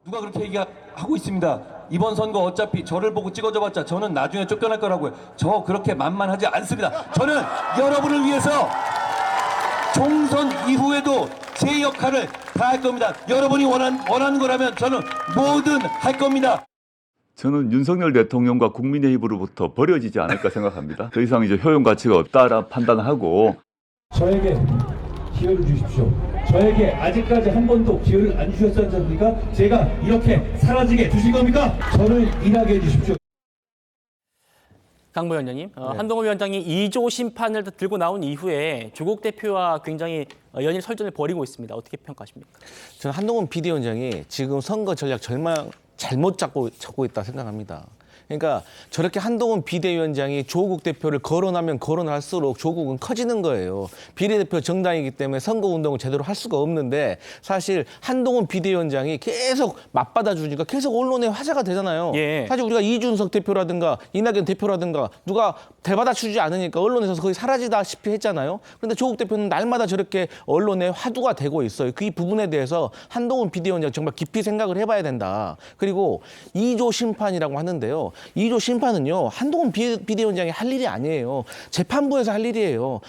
누가 그렇게 얘기하고 있습니다. 이번 선거 어차피 저를 보고 찍어줘봤자 저는 나중에 쫓겨날 거라고요. 저 그렇게 만만하지 않습니다. 저는 여러분을 위해서 총선 이후에도 제 역할을 다 할 겁니다. 여러분이 원하는 거라면 저는 뭐든 할 겁니다. 저는 윤석열 대통령과 국민의 힘으로부터 버려지지 않을까 생각합니다. 더 이상 이제 효용 가치가 없다라 판단하고 저에게 기회를 주십시오. 저에게 아직까지 한 번도 기회를 안 주셨지 않습니까? 제가 이렇게 사라지게 두실 겁니까? 저를 일하게 해주십시오. 강 부위원장님, 한동훈 위원장이 2조 심판을 들고 나온 이후에 조국 대표와 굉장히 연일 설전을 벌이고 있습니다. 어떻게 평가하십니까? 저는 한동훈 비대위원장이 지금 선거 전략 잘못 잡고 있다 생각합니다. 그러니까 저렇게 한동훈 비대위원장이 조국 대표를 거론하면 거론할수록 조국은 커지는 거예요. 비례대표 정당이기 때문에 선거운동을 제대로 할 수가 없는데 사실 한동훈 비대위원장이 계속 맞받아주니까 계속 언론의 화제가 되잖아요. 예. 사실 우리가 이준석 대표라든가 이낙연 대표라든가 누가 대받아주지 않으니까 언론에서 거의 사라지다시피 했잖아요. 그런데 조국 대표는 날마다 저렇게 언론의 화두가 되고 있어요. 그 부분에 대해서 한동훈 비대위원장 정말 깊이 생각을 해봐야 된다. 그리고 2조 심판이라고 하는데요. 2조 심판은요, 한동훈 비대위원장이 할 일이 아니에요. 재판부에서 할 일이에요.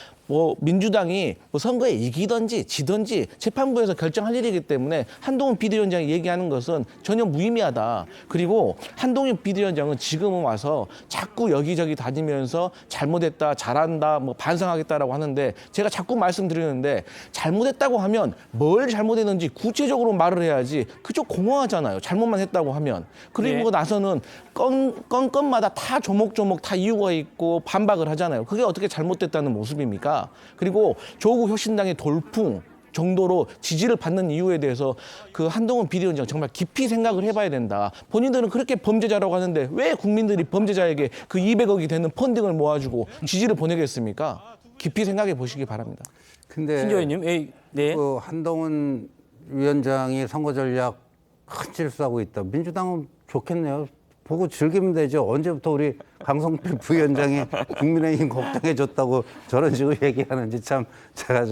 민주당이 선거에 이기든지 지든지 재판부에서 결정할 일이기 때문에 한동훈 비대위원장이 얘기하는 것은 전혀 무의미하다. 그리고 한동훈 비대위원장은 지금은 와서 자꾸 여기저기 다니면서 잘못했다, 잘한다, 반성하겠다라고 하는데 제가 자꾸 말씀드리는데 잘못했다고 하면 뭘 잘못했는지 구체적으로 말을 해야지 그쪽 공허하잖아요. 잘못만 했다고 하면. 그리고 나서는 건건마다 다 조목조목 다 이유가 있고 반박을 하잖아요. 그게 어떻게 잘못됐다는 모습입니까? 그리고 조국 혁신당의 돌풍 정도로 지지를 받는 이유에 대해서 그 한동훈 비대위원장 정말 깊이 생각을 해봐야 된다. 본인들은 그렇게 범죄자라고 하는데 왜 국민들이 범죄자에게 그 200억이 되는 펀딩을 모아주고 지지를 보내겠습니까? 깊이 생각해 보시기 바랍니다. 근데 신 의원님, 네. 그 한동훈 위원장이 선거 전략 큰 실수하고 있다. 민주당은 좋겠네요. 보고 즐기면 되죠. 언제부터 우리 강성필 부위원장이 국민의힘 걱정해줬다고 저런 식으로 얘기하는지 참 제가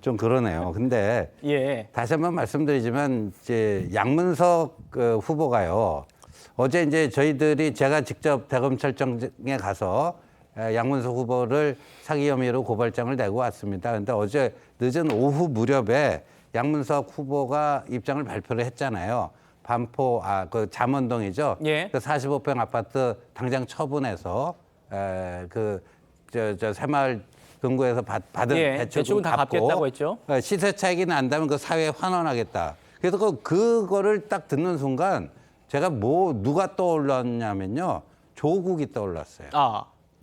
좀 그러네요. 근데 다시 한번 말씀드리지만 이제 양문석 후보가요. 어제 이제 제가 직접 대검찰청에 가서 양문석 후보를 사기 혐의로 고발장을 내고 왔습니다. 근데 어제 늦은 오후 무렵에 양문석 후보가 입장을 발표를 했잖아요. 반포, 그 잠원동이죠. 그 45평 아파트 당장 처분해서 새마을 금고에서 받은 대출은 다 갚겠다고 했죠. 시세 차익이 난다면 그 사회에 환원하겠다. 그래서 그거를 딱 듣는 순간 제가 누가 떠올랐냐면요. 조국이 떠올랐어요.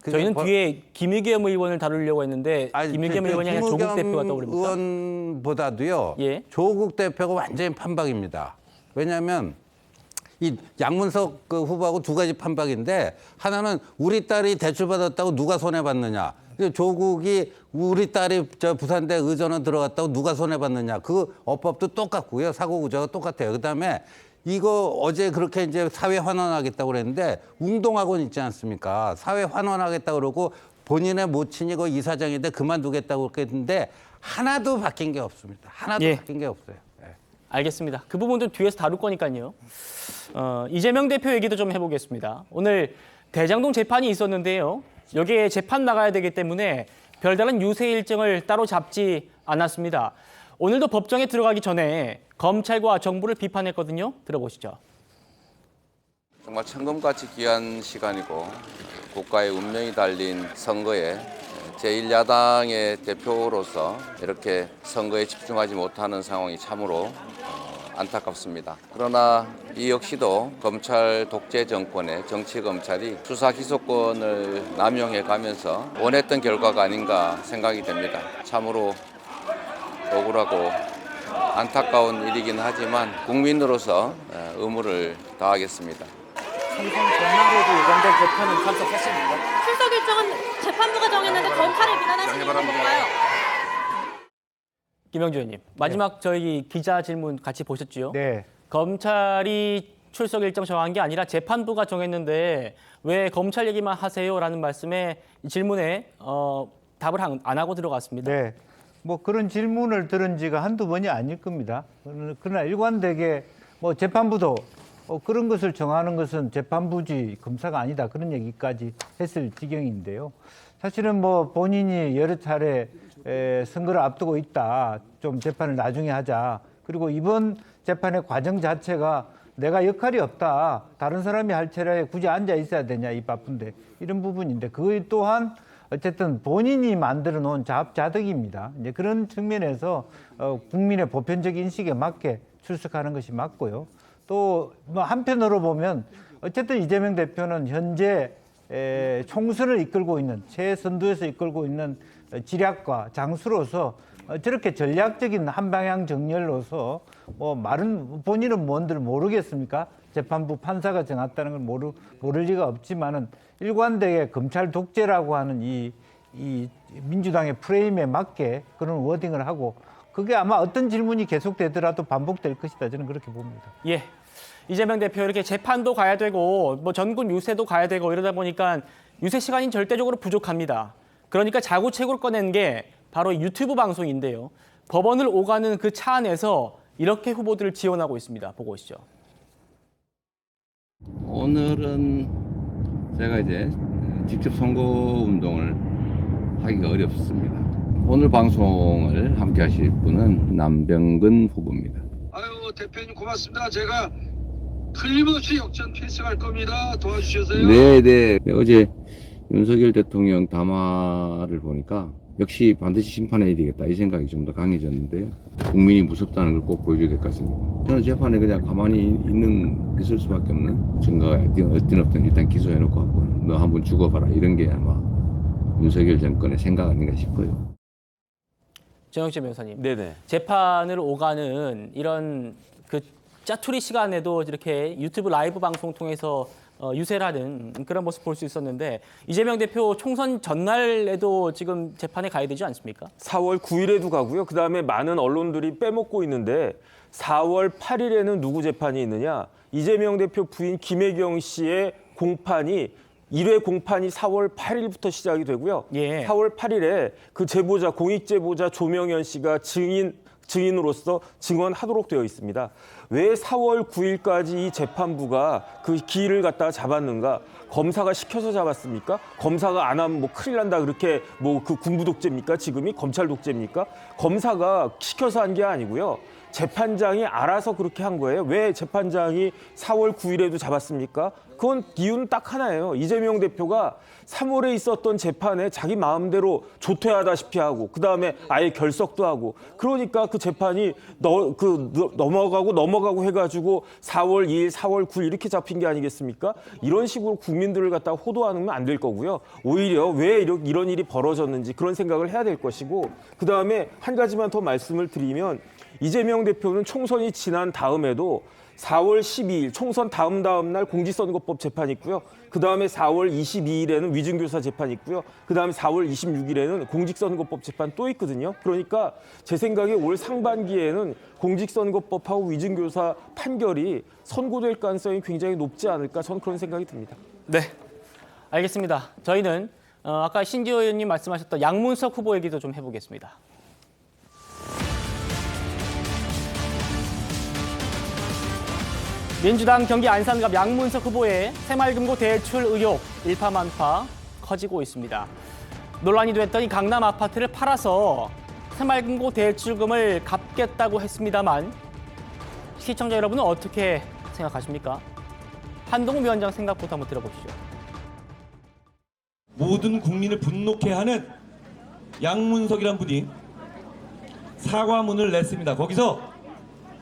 저희는 뒤에 김의겸 의원을 다루려고 했는데 김의겸 의원이 아니라 조국 대표가 떠오릅니까? 의원보다도요. 조국 대표가 완전히 판박입니다. 왜냐하면 이 양문석 후보하고 두 가지 판박인데 하나는 우리 딸이 대출받았다고 누가 손해봤느냐. 조국이 우리 딸이 부산대 의전원 들어갔다고 누가 손해봤느냐. 그 어법도 똑같고요. 사고 구조가 똑같아요. 그다음에 이거 어제 그렇게 이제 사회 환원하겠다고 그랬는데 웅동학원 있지 않습니까? 사회 환원하겠다고 그러고 본인의 모친이 그 이사장인데 그만두겠다고 그랬는데 하나도 바뀐 게 없습니다. 하나도 바뀐 게 없어요. 알겠습니다. 그 부분도 뒤에서 다룰 거니까요. 이재명 대표 얘기도 좀 해보겠습니다. 오늘 대장동 재판이 있었는데요. 여기에 재판 나가야 되기 때문에 별다른 유세 일정을 따로 잡지 않았습니다. 오늘도 법정에 들어가기 전에 검찰과 정부를 비판했거든요. 들어보시죠. 정말 천금같이 귀한 시간이고 국가의 운명이 달린 선거에 제1야당의 대표로서 이렇게 선거에 집중하지 못하는 상황이 참으로 안타깝습니다. 그러나 이 역시도 검찰 독재 정권의 정치검찰이 수사 기소권을 남용해 가면서 원했던 결과가 아닌가 생각이 됩니다. 참으로 억울하고 안타까운 일이긴 하지만 국민으로서 의무를 다하겠습니다. 총선 전날에도 예정된 재판은 참석했습니까? 출석 일정은 재판부가 정했는데 검찰을 비난하시는 이유는 뭔가요? 김영주 의원님, 마지막 저희 기자 질문 같이 보셨죠? 네. 검찰이 출석 일정 정한 게 아니라 재판부가 정했는데 왜 검찰 얘기만 하세요라는 말씀에 질문에 답을 안 하고 들어갔습니다. 네. 뭐 그런 질문을 들은 지가 한두 번이 아닐 겁니다. 그러나 일관되게 뭐 재판부도 그런 것을 정하는 것은 재판부지 검사가 아니다. 그런 얘기까지 했을 지경인데요. 사실은 뭐 본인이 여러 차례 선거를 앞두고 있다. 좀 재판을 나중에 하자. 그리고 이번 재판의 과정 자체가 내가 역할이 없다. 다른 사람이 할 차례에 굳이 앉아 있어야 되냐. 이 바쁜데. 이런 부분인데 그 또한 어쨌든 본인이 만들어 놓은 자업자득입니다. 이제 그런 측면에서 국민의 보편적 인식에 맞게 출석하는 것이 맞고요. 또 뭐 한편으로 보면 어쨌든 이재명 대표는 현재 총선을 이끌고 있는 최선두에서 이끌고 있는 지략과 장수로서 저렇게 전략적인 한방향 정렬로서 뭐 말은 본인은 뭔들 모르겠습니까? 재판부 판사가 정했다는 걸 모를 리가 없지만은 일관되게 검찰 독재라고 하는 이 민주당의 프레임에 맞게 그런 워딩을 하고 그게 아마 어떤 질문이 계속되더라도 반복될 것이다. 저는 그렇게 봅니다. 예. 이재명 대표 이렇게 재판도 가야 되고 뭐 전국 유세도 가야 되고 이러다 보니까 유세 시간이 절대적으로 부족합니다. 그러니까 자구책으로 꺼낸 게 바로 유튜브 방송인데요. 법원을 오가는 그 차 안에서 이렇게 후보들을 지원하고 있습니다. 보고 오시죠. 오늘은 제가 이제 직접 선거 운동을 하기가 어렵습니다. 오늘 방송을 함께 하실 분은 남병근 후보입니다. 아유 대표님 고맙습니다. 제가 틀림없이 역전 필승할 겁니다. 도와주셔서요. 네네. 어제 윤석열 대통령 담화를 보니까 역시 반드시 심판해야 되겠다 이 생각이 좀 더 강해졌는데요. 국민이 무섭다는 걸 꼭 보여줘야 될 것 같습니다. 저는 재판에 그냥 가만히 있을 수밖에 없는 증거가 어떤 일단 기소해놓고 너 한번 죽어봐라 이런 게 아마 윤석열 정권의 생각 아닌가 싶어요. 정영재 변호사님, 네네. 재판을 오가는 이런 그 짜투리 시간에도 이렇게 유튜브 라이브 방송 통해서 유세를 하는 그런 모습 볼 수 있었는데 이재명 대표 총선 전날에도 지금 재판에 가야 되지 않습니까? 4월 9일에도 가고요. 그다음에 많은 언론들이 빼먹고 있는데 4월 8일에는 누구 재판이 있느냐? 이재명 대표 부인 김혜경 씨의 공판이 1회 공판이 4월 8일부터 시작이 되고요. 예. 4월 8일에 그 제보자, 공익제보자 조명현 씨가 증인으로서 증언하도록 되어 있습니다. 왜 4월 9일까지 이 재판부가 그 기일을 갖다가 잡았는가? 검사가 시켜서 잡았습니까? 검사가 안 하면 뭐 큰일 난다 그렇게 뭐 그 군부 독재입니까? 지금이 검찰 독재입니까? 검사가 시켜서 한 게 아니고요. 재판장이 알아서 그렇게 한 거예요. 왜 재판장이 4월 9일에도 잡았습니까? 그건 이유는 딱 하나예요. 이재명 대표가 3월에 있었던 재판에 자기 마음대로 조퇴하다시피 하고 그다음에 아예 결석도 하고 그러니까 그 재판이 넘어가고 해가지고 4월 2일, 4월 9일 이렇게 잡힌 게 아니겠습니까? 이런 식으로 국민들을 갖다가 호도하면 안 될 거고요. 오히려 왜 이런 일이 벌어졌는지 그런 생각을 해야 될 것이고 그다음에 한 가지만 더 말씀을 드리면 이재명 대표는 총선이 지난 다음에도 4월 12일 총선 다음 날 공직선거법 재판이 있고요. 그다음에 4월 22일에는 위증교사 재판이 있고요. 그다음에 4월 26일에는 공직선거법 재판 또 있거든요. 그러니까 제 생각에 올 상반기에는 공직선거법하고 위증교사 판결이 선고될 가능성이 굉장히 높지 않을까 저는 그런 생각이 듭니다. 네, 알겠습니다. 저희는 아까 신지호 의원님 말씀하셨던 양문석 후보 얘기도 좀 해보겠습니다. 민주당 경기 안산갑 양문석 후보의 새마을금고 대출 의혹 일파만파 커지고 있습니다. 논란이 됐던 이 강남 아파트를 팔아서 새마을금고 대출금을 갚겠다고 했습니다만 시청자 여러분은 어떻게 생각하십니까? 한동훈 위원장 생각부터 한번 들어보시죠. 모든 국민을 분노케 하는 양문석이란 분이 사과문을 냈습니다. 거기서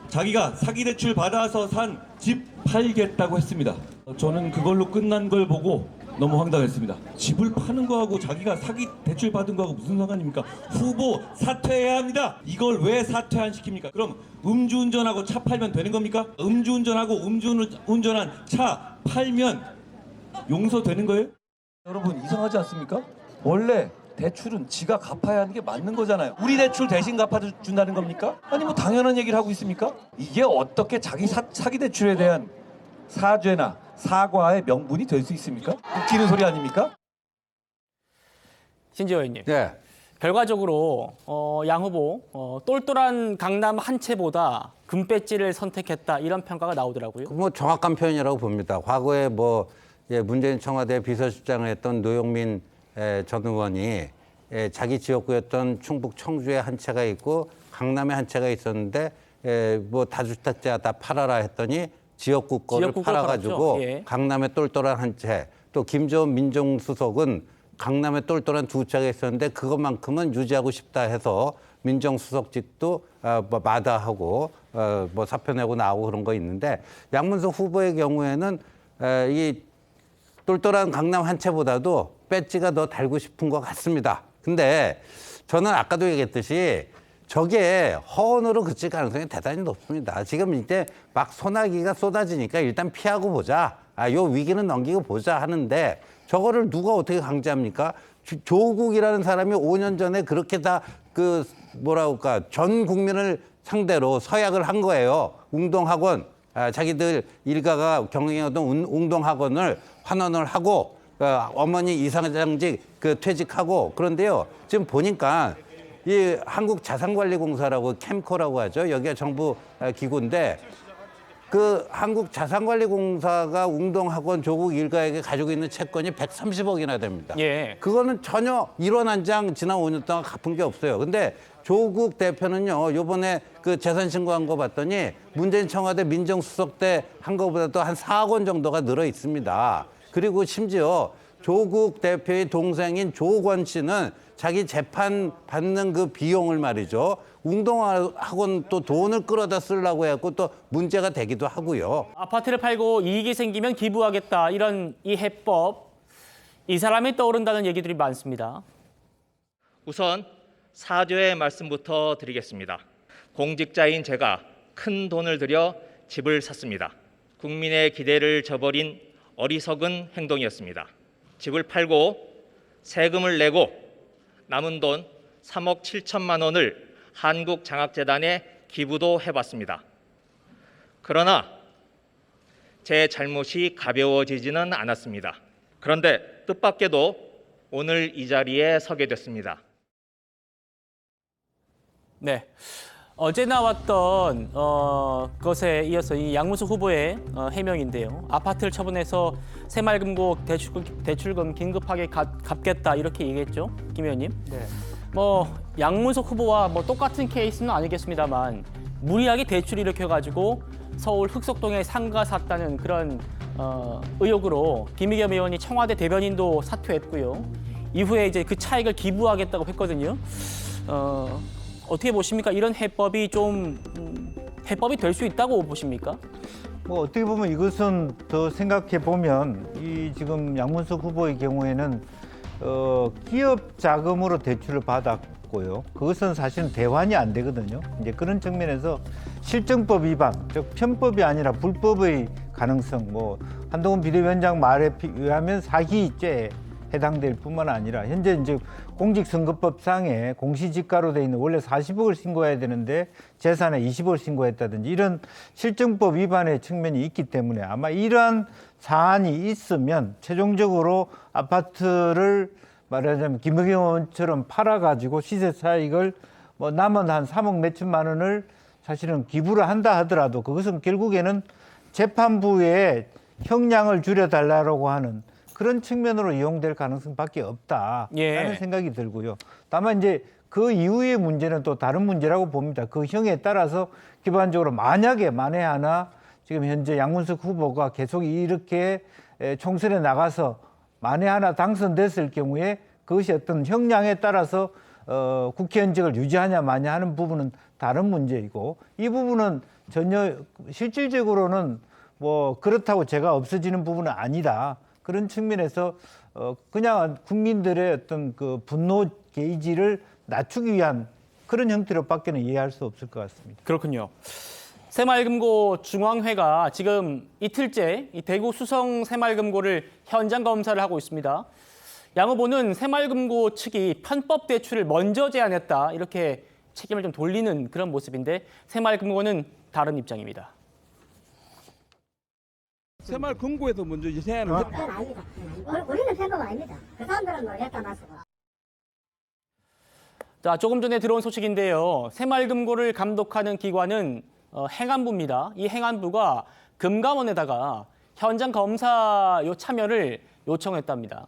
자기가 사기 대출 받아서 산 집 팔겠다고 했습니다. 저는 그걸로 끝난 걸 보고 너무 황당했습니다. 집을 파는 거하고 자기가 사기 대출 받은 거하고 무슨 상관입니까? 후보 사퇴해야 합니다. 이걸 왜 사퇴 안 시킵니까? 그럼 음주운전하고 차 팔면 되는 겁니까? 음주운전하고 음주운전한 차 팔면 용서되는 거예요? 여러분 이상하지 않습니까? 원래 대출은 지가 갚아야 하는 게 맞는 거잖아요. 우리 대출 대신 갚아준다는 겁니까? 아니 뭐 당연한 얘기를 하고 있습니까? 이게 어떻게 자기 사기 대출에 대한 사죄나 사과의 명분이 될 수 있습니까? 웃기는 소리 아닙니까? 신지호 의원님. 네. 결과적으로 양 후보 똘똘한 강남 한 채보다 금배지를 선택했다 이런 평가가 나오더라고요. 뭐 정확한 표현이라고 봅니다. 과거에 문재인 청와대 비서실장을 했던 노영민 전 의원이 자기 지역구였던 충북 청주에 한 채가 있고 강남에 한 채가 있었는데 다주택자 다 팔아라 했더니 지역구 거를 팔아가지고 예. 강남에 똘똘한 한 채, 또 김재원 민정수석은 강남에 똘똘한 두 채가 있었는데 그것만큼은 유지하고 싶다 해서 민정수석직도 마다하고 사표 내고 나오고 그런 거 있는데 양문석 후보의 경우에는 이 똘똘한 강남 한 채보다도 배지가 더 달고 싶은 것 같습니다. 근데 저는 아까도 얘기했듯이 저게 허언으로 그칠 가능성이 대단히 높습니다. 지금 이제 막 소나기가 쏟아지니까 일단 피하고 보자. 요 위기는 넘기고 보자 하는데 저거를 누가 어떻게 강제합니까? 조국이라는 사람이 5년 전에 그렇게 다 전 국민을 상대로 서약을 한 거예요. 웅동학원. 자기들 일가가 경영하던 웅동학원을 환원을 하고 어머니 이사장직 퇴직하고 그런데요. 지금 보니까 이 한국자산관리공사라고 캠코라고 하죠. 여기가 정부 기구인데 그 한국자산관리공사가 웅동학원 조국 일가에게 가지고 있는 채권이 130억이나 됩니다. 예. 그거는 전혀 1원 한 장 지난 5년 동안 갚은 게 없어요. 근데 조국 대표는요, 요번에 재산 신고한 거 봤더니 문재인 청와대 민정수석 때 한 거보다도 한 4억 원 정도가 늘어 있습니다. 그리고 심지어 조국 대표의 동생인 조건 씨는 자기 재판 받는 그 비용을 말이죠. 웅동학원 또 돈을 끌어다 쓰려고 해갖고 또 문제가 되기도 하고요. 아파트를 팔고 이익이 생기면 기부하겠다 이런 이 해법, 이 사람이 떠오른다는 얘기들이 많습니다. 우선 사죄의 말씀부터 드리겠습니다. 공직자인 제가 큰 돈을 들여 집을 샀습니다. 국민의 기대를 저버린 어리석은 행동이었습니다. 집을 팔고 세금을 내고 남은 돈 3억 7천만 원을 한국장학재단에 기부도 해봤습니다. 그러나 제 잘못이 가벼워지지는 않았습니다. 그런데 뜻밖에도 오늘 이 자리에 서게 됐습니다. 네, 어제 나왔던 것에 이어서 이 양문석 후보의 해명인데요. 아파트를 처분해서 새마을금고 대출금 긴급하게 갚겠다 이렇게 얘기했죠, 김 의원님. 네. 양문석 후보와 똑같은 케이스는 아니겠습니다만 무리하게 대출 일으켜가지고 서울 흑석동에 상가 샀다는 그런 의혹으로 김의겸 의원이 청와대 대변인도 사퇴했고요. 이후에 이제 그 차익을 기부하겠다고 했거든요. 어떻게 보십니까? 이런 해법이 해법이 될 수 있다고 보십니까? 어떻게 보면 이것은 더 생각해 보면 이 지금 양문석 후보의 경우에는 기업 자금으로 대출을 받았고요. 그것은 사실은 대환이 안 되거든요. 이제 그런 측면에서 실정법 위반, 즉 편법이 아니라 불법의 가능성, 한동훈 비대위원장 말에 의하면 사기죄에 해당될 뿐만 아니라 현재 이제 공직선거법상에 공시지가로 돼 있는 원래 40억을 신고해야 되는데 재산에 20억을 신고했다든지 이런 실정법 위반의 측면이 있기 때문에 아마 이러한 사안이 있으면 최종적으로 아파트를 말하자면 김의겸 의원처럼 팔아가지고 시세 차익을 남은 한 3억 몇천만 원을 사실은 기부를 한다 하더라도 그것은 결국에는 재판부에 형량을 줄여달라고 하는 그런 측면으로 이용될 가능성밖에 없다라는 예. 생각이 들고요. 다만 이제 그 이후의 문제는 또 다른 문제라고 봅니다. 그 형에 따라서 기본적으로 만에 하나 지금 현재 양문석 후보가 계속 이렇게 총선에 나가서 만에 하나 당선됐을 경우에 그것이 어떤 형량에 따라서 국회 현직을 유지하냐 마냐 하는 부분은 다른 문제이고, 이 부분은 전혀 실질적으로는 뭐 그렇다고 제가 없어지는 부분은 아니다. 그런 측면에서 그냥 국민들의 어떤 그 분노 게이지를 낮추기 위한 그런 형태로밖에는 이해할 수 없을 것 같습니다. 그렇군요. 새마을금고 중앙회가 지금 이틀째 이 대구 수성 새마을금고를 현장 검사를 하고 있습니다. 양 후보는 새마을금고 측이 편법 대출을 먼저 제안했다, 이렇게 책임을 좀 돌리는 그런 모습인데, 새마을금고는 다른 입장입니다. 새마을금고에서 먼저 제안을 했다. 그건 아닙니다. 우리는 편법 아닙니다. 그 사람들은 모르겠다 나서. 자, 조금 전에 들어온 소식인데요. 새마을금고를 감독하는 기관은 행안부입니다. 이 행안부가 금감원에다가 현장 검사 참여를 요청했답니다.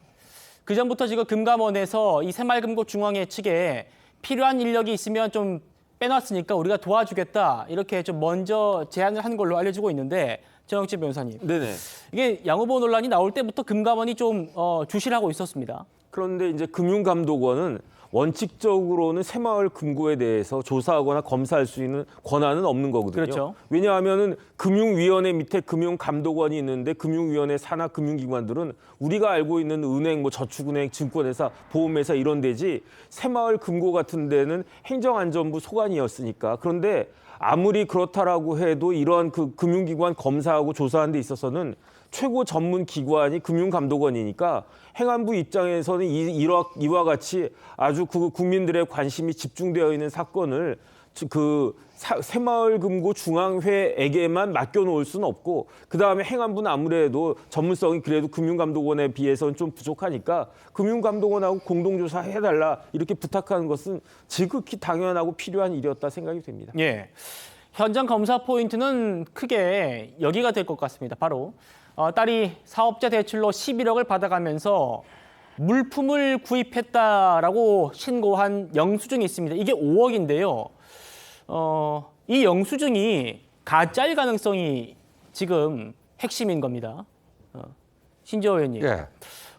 그 전부터 지금 금감원에서 이 새마을금고 중앙회 측에 필요한 인력이 있으면 좀 빼놨으니까 우리가 도와주겠다, 이렇게 좀 먼저 제안을 한 걸로 알려지고 있는데, 정영진 변호사님. 네네. 이게 양 후보 논란이 나올 때부터 금감원이 좀 주시를 하고 있었습니다. 그런데 이제 금융감독원은 원칙적으로는 새마을금고에 대해서 조사하거나 검사할 수 있는 권한은 없는 거거든요. 그렇죠. 왜냐하면은 금융위원회 밑에 금융감독원이 있는데, 금융위원회 산하 금융기관들은 우리가 알고 있는 은행, 뭐 저축은행, 증권회사, 보험회사 이런 데지, 새마을금고 같은 데는 행정안전부 소관이었으니까. 그런데 아무리 그렇다라고 해도 이러한 그 금융기관 검사하고 조사하는 데 있어서는 최고 전문 기관이 금융감독원이니까, 행안부 입장에서는 이와 같이 아주 그 국민들의 관심이 집중되어 있는 사건을 그 새마을금고 중앙회에게만 맡겨놓을 수는 없고, 그다음에 행안부는 아무래도 전문성이 그래도 금융감독원에 비해서는 좀 부족하니까 금융감독원하고 공동조사해달라, 이렇게 부탁하는 것은 지극히 당연하고 필요한 일이었다 생각이 됩니다. 예, 현장 검사 포인트는 크게 여기가 될 것 같습니다. 바로 딸이 사업자 대출로 11억을 받아가면서 물품을 구입했다라고 신고한 영수증이 있습니다. 이게 5억인데요. 이 영수증이 가짜일 가능성이 지금 핵심인 겁니다. 신지호 의원님. 예.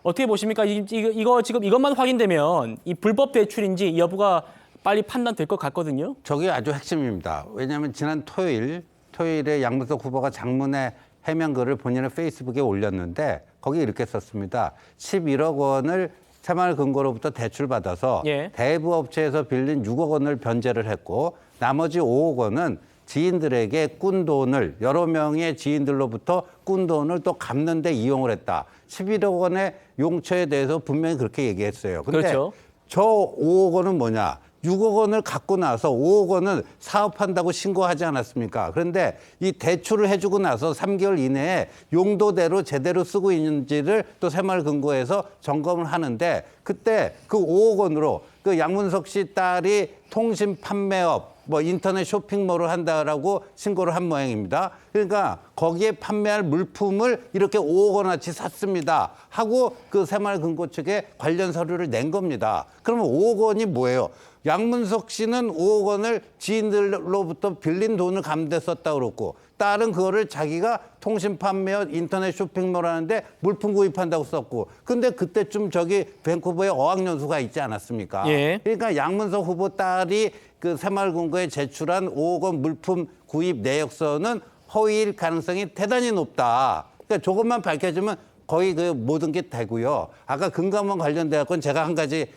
어떻게 보십니까? 이거 지금 이것만 확인되면 이 불법 대출인지 여부가 빨리 판단될 것 같거든요. 저게 아주 핵심입니다. 왜냐하면 지난 토요일에 양문석 후보가 장문의 해명글을 본인의 페이스북에 올렸는데, 거기 이렇게 썼습니다. 11억 원을 새마을금고로부터 대출받아서 예. 대부업체에서 빌린 6억 원을 변제를 했고, 나머지 5억 원은 지인들에게 꾼 돈을, 여러 명의 지인들로부터 꾼 돈을 또 갚는 데 이용을 했다. 11억 원의 용처에 대해서 분명히 그렇게 얘기했어요. 근데 그렇죠. 저 5억 원은 뭐냐? 6억 원을 갖고 나서 5억 원을 사업한다고 신고하지 않았습니까? 그런데 이 대출을 해주고 나서 3개월 이내에 용도대로 제대로 쓰고 있는지를 또 새마을금고에서 점검을 하는데, 그때 그 5억 원으로 그 양문석 씨 딸이 통신 판매업, 뭐 인터넷 쇼핑몰을 한다라고 신고를 한 모양입니다. 그러니까 거기에 판매할 물품을 이렇게 5억 원어치 샀습니다 하고 그 새마을금고 측에 관련 서류를 낸 겁니다. 그러면 5억 원이 뭐예요? 양문석 씨는 5억 원을 지인들로부터 빌린 돈을 갚는데 썼다 그렇고, 딸은 그거를 자기가 통신 판매업, 인터넷 쇼핑몰 하는데 물품 구입한다고 썼고, 근데 그때쯤 저기 밴쿠버에 어학연수가 있지 않았습니까? 예. 그러니까 양문석 후보 딸이 그 새마을금고에 제출한 5억 원 물품 구입 내역서는 허위일 가능성이 대단히 높다. 그러니까 조금만 밝혀지면 거의 그 모든 게 되고요. 아까 금감원 관련돼 갖고는 제가 한 가지,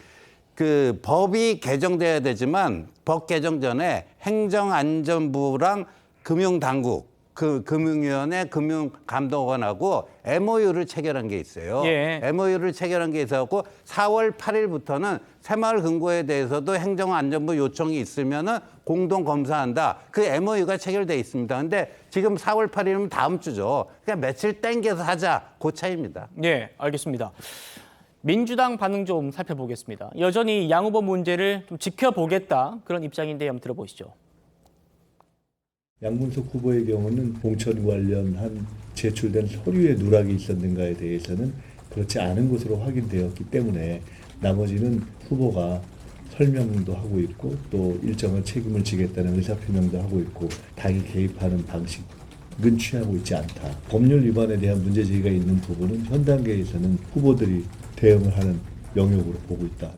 그 법이 개정돼야 되지만 법 개정 전에 행정안전부랑 금융당국, 그 금융위원회, 금융감독원하고 MOU를 체결한 게 있어요. 예. MOU를 체결한 게 있어갖고 4월 8일부터는 새마을금고에 대해서도 행정안전부 요청이 있으면은 공동 검사한다. 그 MOU가 체결돼 있습니다. 근데 지금 4월 8일이면 다음 주죠. 그냥 며칠 땡겨서 하자. 그 차이입니다. 네, 알겠습니다. 민주당 반응 좀 살펴보겠습니다. 여전히 양 후보 문제를 좀 지켜보겠다, 그런 입장인데 한번 들어보시죠. 양문석 후보의 경우는 공천 관련한 제출된 서류에 누락이 있었는가에 대해서는 그렇지 않은 것으로 확인되었기 때문에 나머지는 후보가 설명도 하고 있고 또 일정한 책임을 지겠다는 의사표명도 하고 있고 당이 개입하는 방식은 취하고 있지 않다. 법률 위반에 대한 문제제기가 있는 부분은 현 단계에서는 후보들이 대응을 하는 영역으로 보고 있다.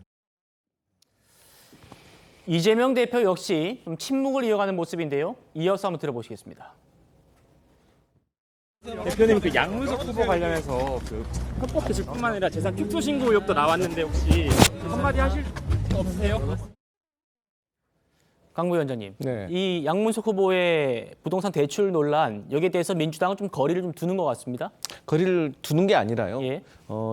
이재명 대표 역시 좀 침묵을 이어가는 모습인데요. 이어서 한번 들어보시겠습니다. 대표님 그 양문석 후보 관련해서 그 헌법 개정뿐만 아니라 재산 축소 신고 의혹도 나왔는데 혹시 한마디 하실 수 없으세요? 강 부위원장님, 네. 이 양문석 후보의 부동산 대출 논란 여기에 대해서 민주당은 좀 거리를 좀 두는 것 같습니다. 거리를 두는 게 아니라요. 예.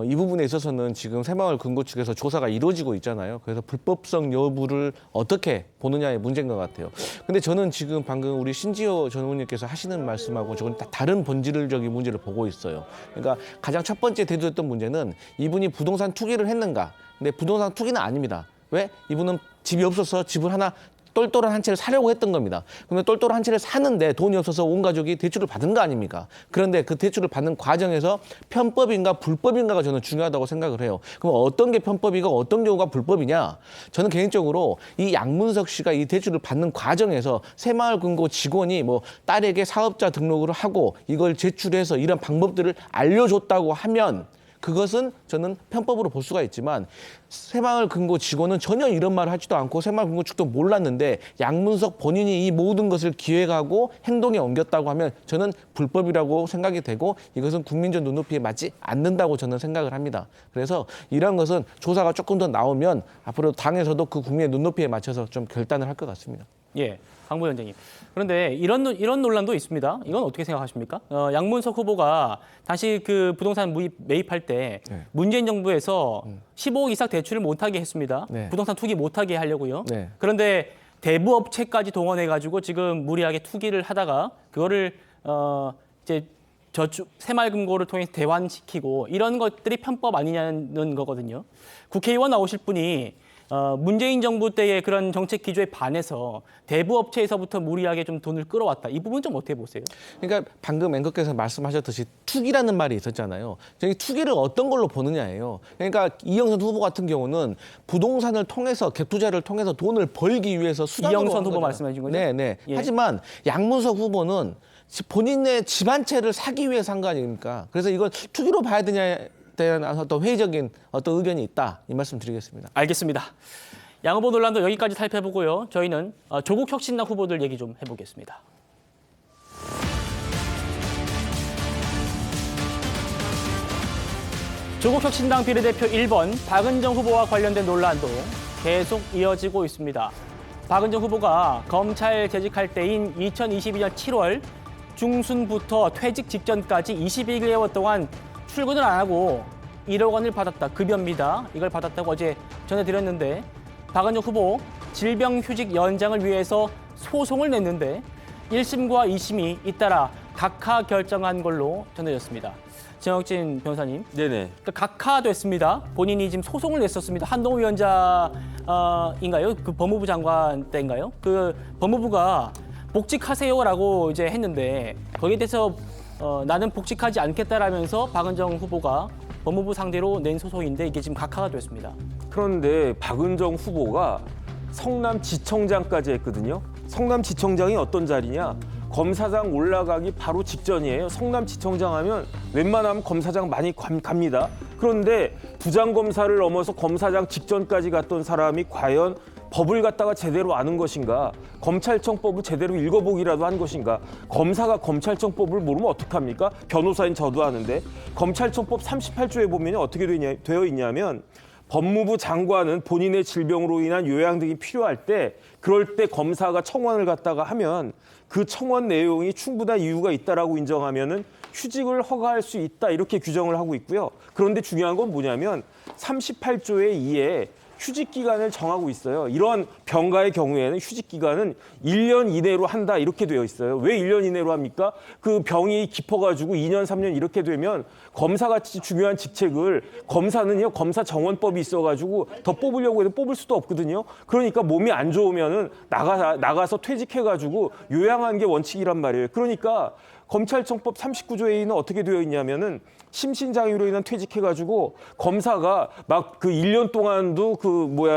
이 부분에 있어서는 지금 새마을금고 측에서 조사가 이루어지고 있잖아요. 그래서 불법성 여부를 어떻게 보느냐의 문제인 것 같아요. 근데 저는 지금 방금 우리 신지호 전 의원님께서 하시는 말씀하고 저건 다른 본질적인 문제를 보고 있어요. 그러니까 가장 첫 번째 대두했던 문제는 이분이 부동산 투기를 했는가. 근데 부동산 투기는 아닙니다. 왜? 이분은 집이 없어서 집을 하나 똘똘한 한 채를 사려고 했던 겁니다. 그러면 똘똘한 한 채를 사는데 돈이 없어서 온 가족이 대출을 받은 거 아닙니까? 그런데 그 대출을 받는 과정에서 편법인가 불법인가가 저는 중요하다고 생각을 해요. 그럼 어떤 게 편법이고 어떤 경우가 불법이냐? 저는 개인적으로 이 양문석 씨가 이 대출을 받는 과정에서 새마을금고 직원이 뭐 딸에게 사업자 등록을 하고 이걸 제출해서 이런 방법들을 알려줬다고 하면 그것은 저는 편법으로 볼 수가 있지만 새마을금고 직원은 전혀 이런 말을 하지도 않고 새마을금고 측도 몰랐는데 양문석 본인이 이 모든 것을 기획하고 행동에 옮겼다고 하면 저는 불법이라고 생각이 되고 이것은 국민적 눈높이에 맞지 않는다고 저는 생각을 합니다. 그래서 이런 것은 조사가 조금 더 나오면 앞으로 당에서도 그 국민의 눈높이에 맞춰서 좀 결단을 할 것 같습니다. 예, 강 부위원장님. 그런데 이런 논란도 있습니다. 이건 어떻게 생각하십니까? 양문석 후보가 다시 그 부동산 매입할 때 문재인 정부에서 15억 이상 대출을 못하게 했습니다. 네. 부동산 투기 못하게 하려고요. 네. 그런데 대부 업체까지 동원해가지고 지금 무리하게 투기를 하다가 그거를 이제 새마을금고를 통해서 대환시키고 이런 것들이 편법 아니냐는 거거든요. 국회의원 나오실 분이 문재인 정부 때의 그런 정책 기조에 반해서 대부 업체에서부터 무리하게 좀 돈을 끌어왔다. 이 부분 좀 어떻게 보세요? 그러니까 방금 앵커께서 말씀하셨듯이 투기라는 말이 있었잖아요. 저희 투기를 어떤 걸로 보느냐예요. 그러니까 이영선 후보 같은 경우는 부동산을 통해서 갭 투자를 통해서 돈을 벌기 위해서 수단으로 이영선 후보 말씀하신 거죠? 네. 예. 하지만 양문석 후보는 본인의 집 한 채를 사기 위해서 한 거 아닙니까? 그래서 이걸 투기로 봐야 되냐에 대한 어떤 회의적인 어떤 의견이 있다. 이 말씀 드리겠습니다. 알겠습니다. 양 후보 논란도 여기까지 살펴보고요. 저희는 조국 혁신당 후보들 얘기 좀 해보겠습니다. 조국 혁신당 비례대표 1번 박은정 후보와 관련된 논란도 계속 이어지고 있습니다. 박은정 후보가 검찰 재직할 때인 2022년 7월 중순부터 퇴직 직전까지 21개월 동안 출근을 안 하고 1억 원을 받았다. 급여입니다. 이걸 받았다고 어제 전해드렸는데 박은정 후보 질병휴직 연장을 위해서 소송을 냈는데 1심과 2심이 잇따라 각하 결정한 걸로 전해졌습니다. 정혁진 변호사님. 네네. 그러니까 각하됐습니다. 본인이 지금 소송을 냈었습니다. 한동훈 위원장인가요? 그 법무부 장관 때인가요? 그 법무부가 복직하세요라고 이제 했는데 거기에 대해서 나는 복직하지 않겠다라면서 박은정 후보가 법무부 상대로 낸 소송인데 이게 지금 각하가 됐습니다. 그런데 박은정 후보가 성남지청장까지 했거든요. 성남지청장이 어떤 자리냐? 검사장 올라가기 바로 직전이에요. 성남지청장 하면 웬만하면 검사장 많이 갑니다. 그런데 부장검사를 넘어서 검사장 직전까지 갔던 사람이 과연 법을 갖다가 제대로 아는 것인가? 검찰청법을 제대로 읽어보기라도 한 것인가? 검사가 검찰청법을 모르면 어떡합니까? 변호사인 저도 아는데 검찰청법 38조에 보면 어떻게 되어 있냐면 법무부 장관은 본인의 질병으로 인한 요양 등이 필요할 때 그럴 때 검사가 청원을 갖다가 하면 그 청원 내용이 충분한 이유가 있다라고 인정하면은 휴직을 허가할 수 있다 이렇게 규정을 하고 있고요. 그런데 중요한 건 뭐냐면 38조의 2에 휴직 기간을 정하고 있어요. 이런 병가의 경우에는 휴직 기간은 1년 이내로 한다 이렇게 되어 있어요. 왜 1년 이내로 합니까? 그 병이 깊어가지고 2년, 3년 이렇게 되면 검사같이 중요한 직책을 검사는요 검사 정원법이 있어가지고 더 뽑으려고 해도 뽑을 수도 없거든요. 그러니까 몸이 안 좋으면은 나가서 퇴직해가지고 요양하는 게 원칙이란 말이에요. 그러니까 검찰청법 39조에는 어떻게 되어 있냐면은 심신장애로 인한 퇴직해가지고 검사가 막 그 1년 동안도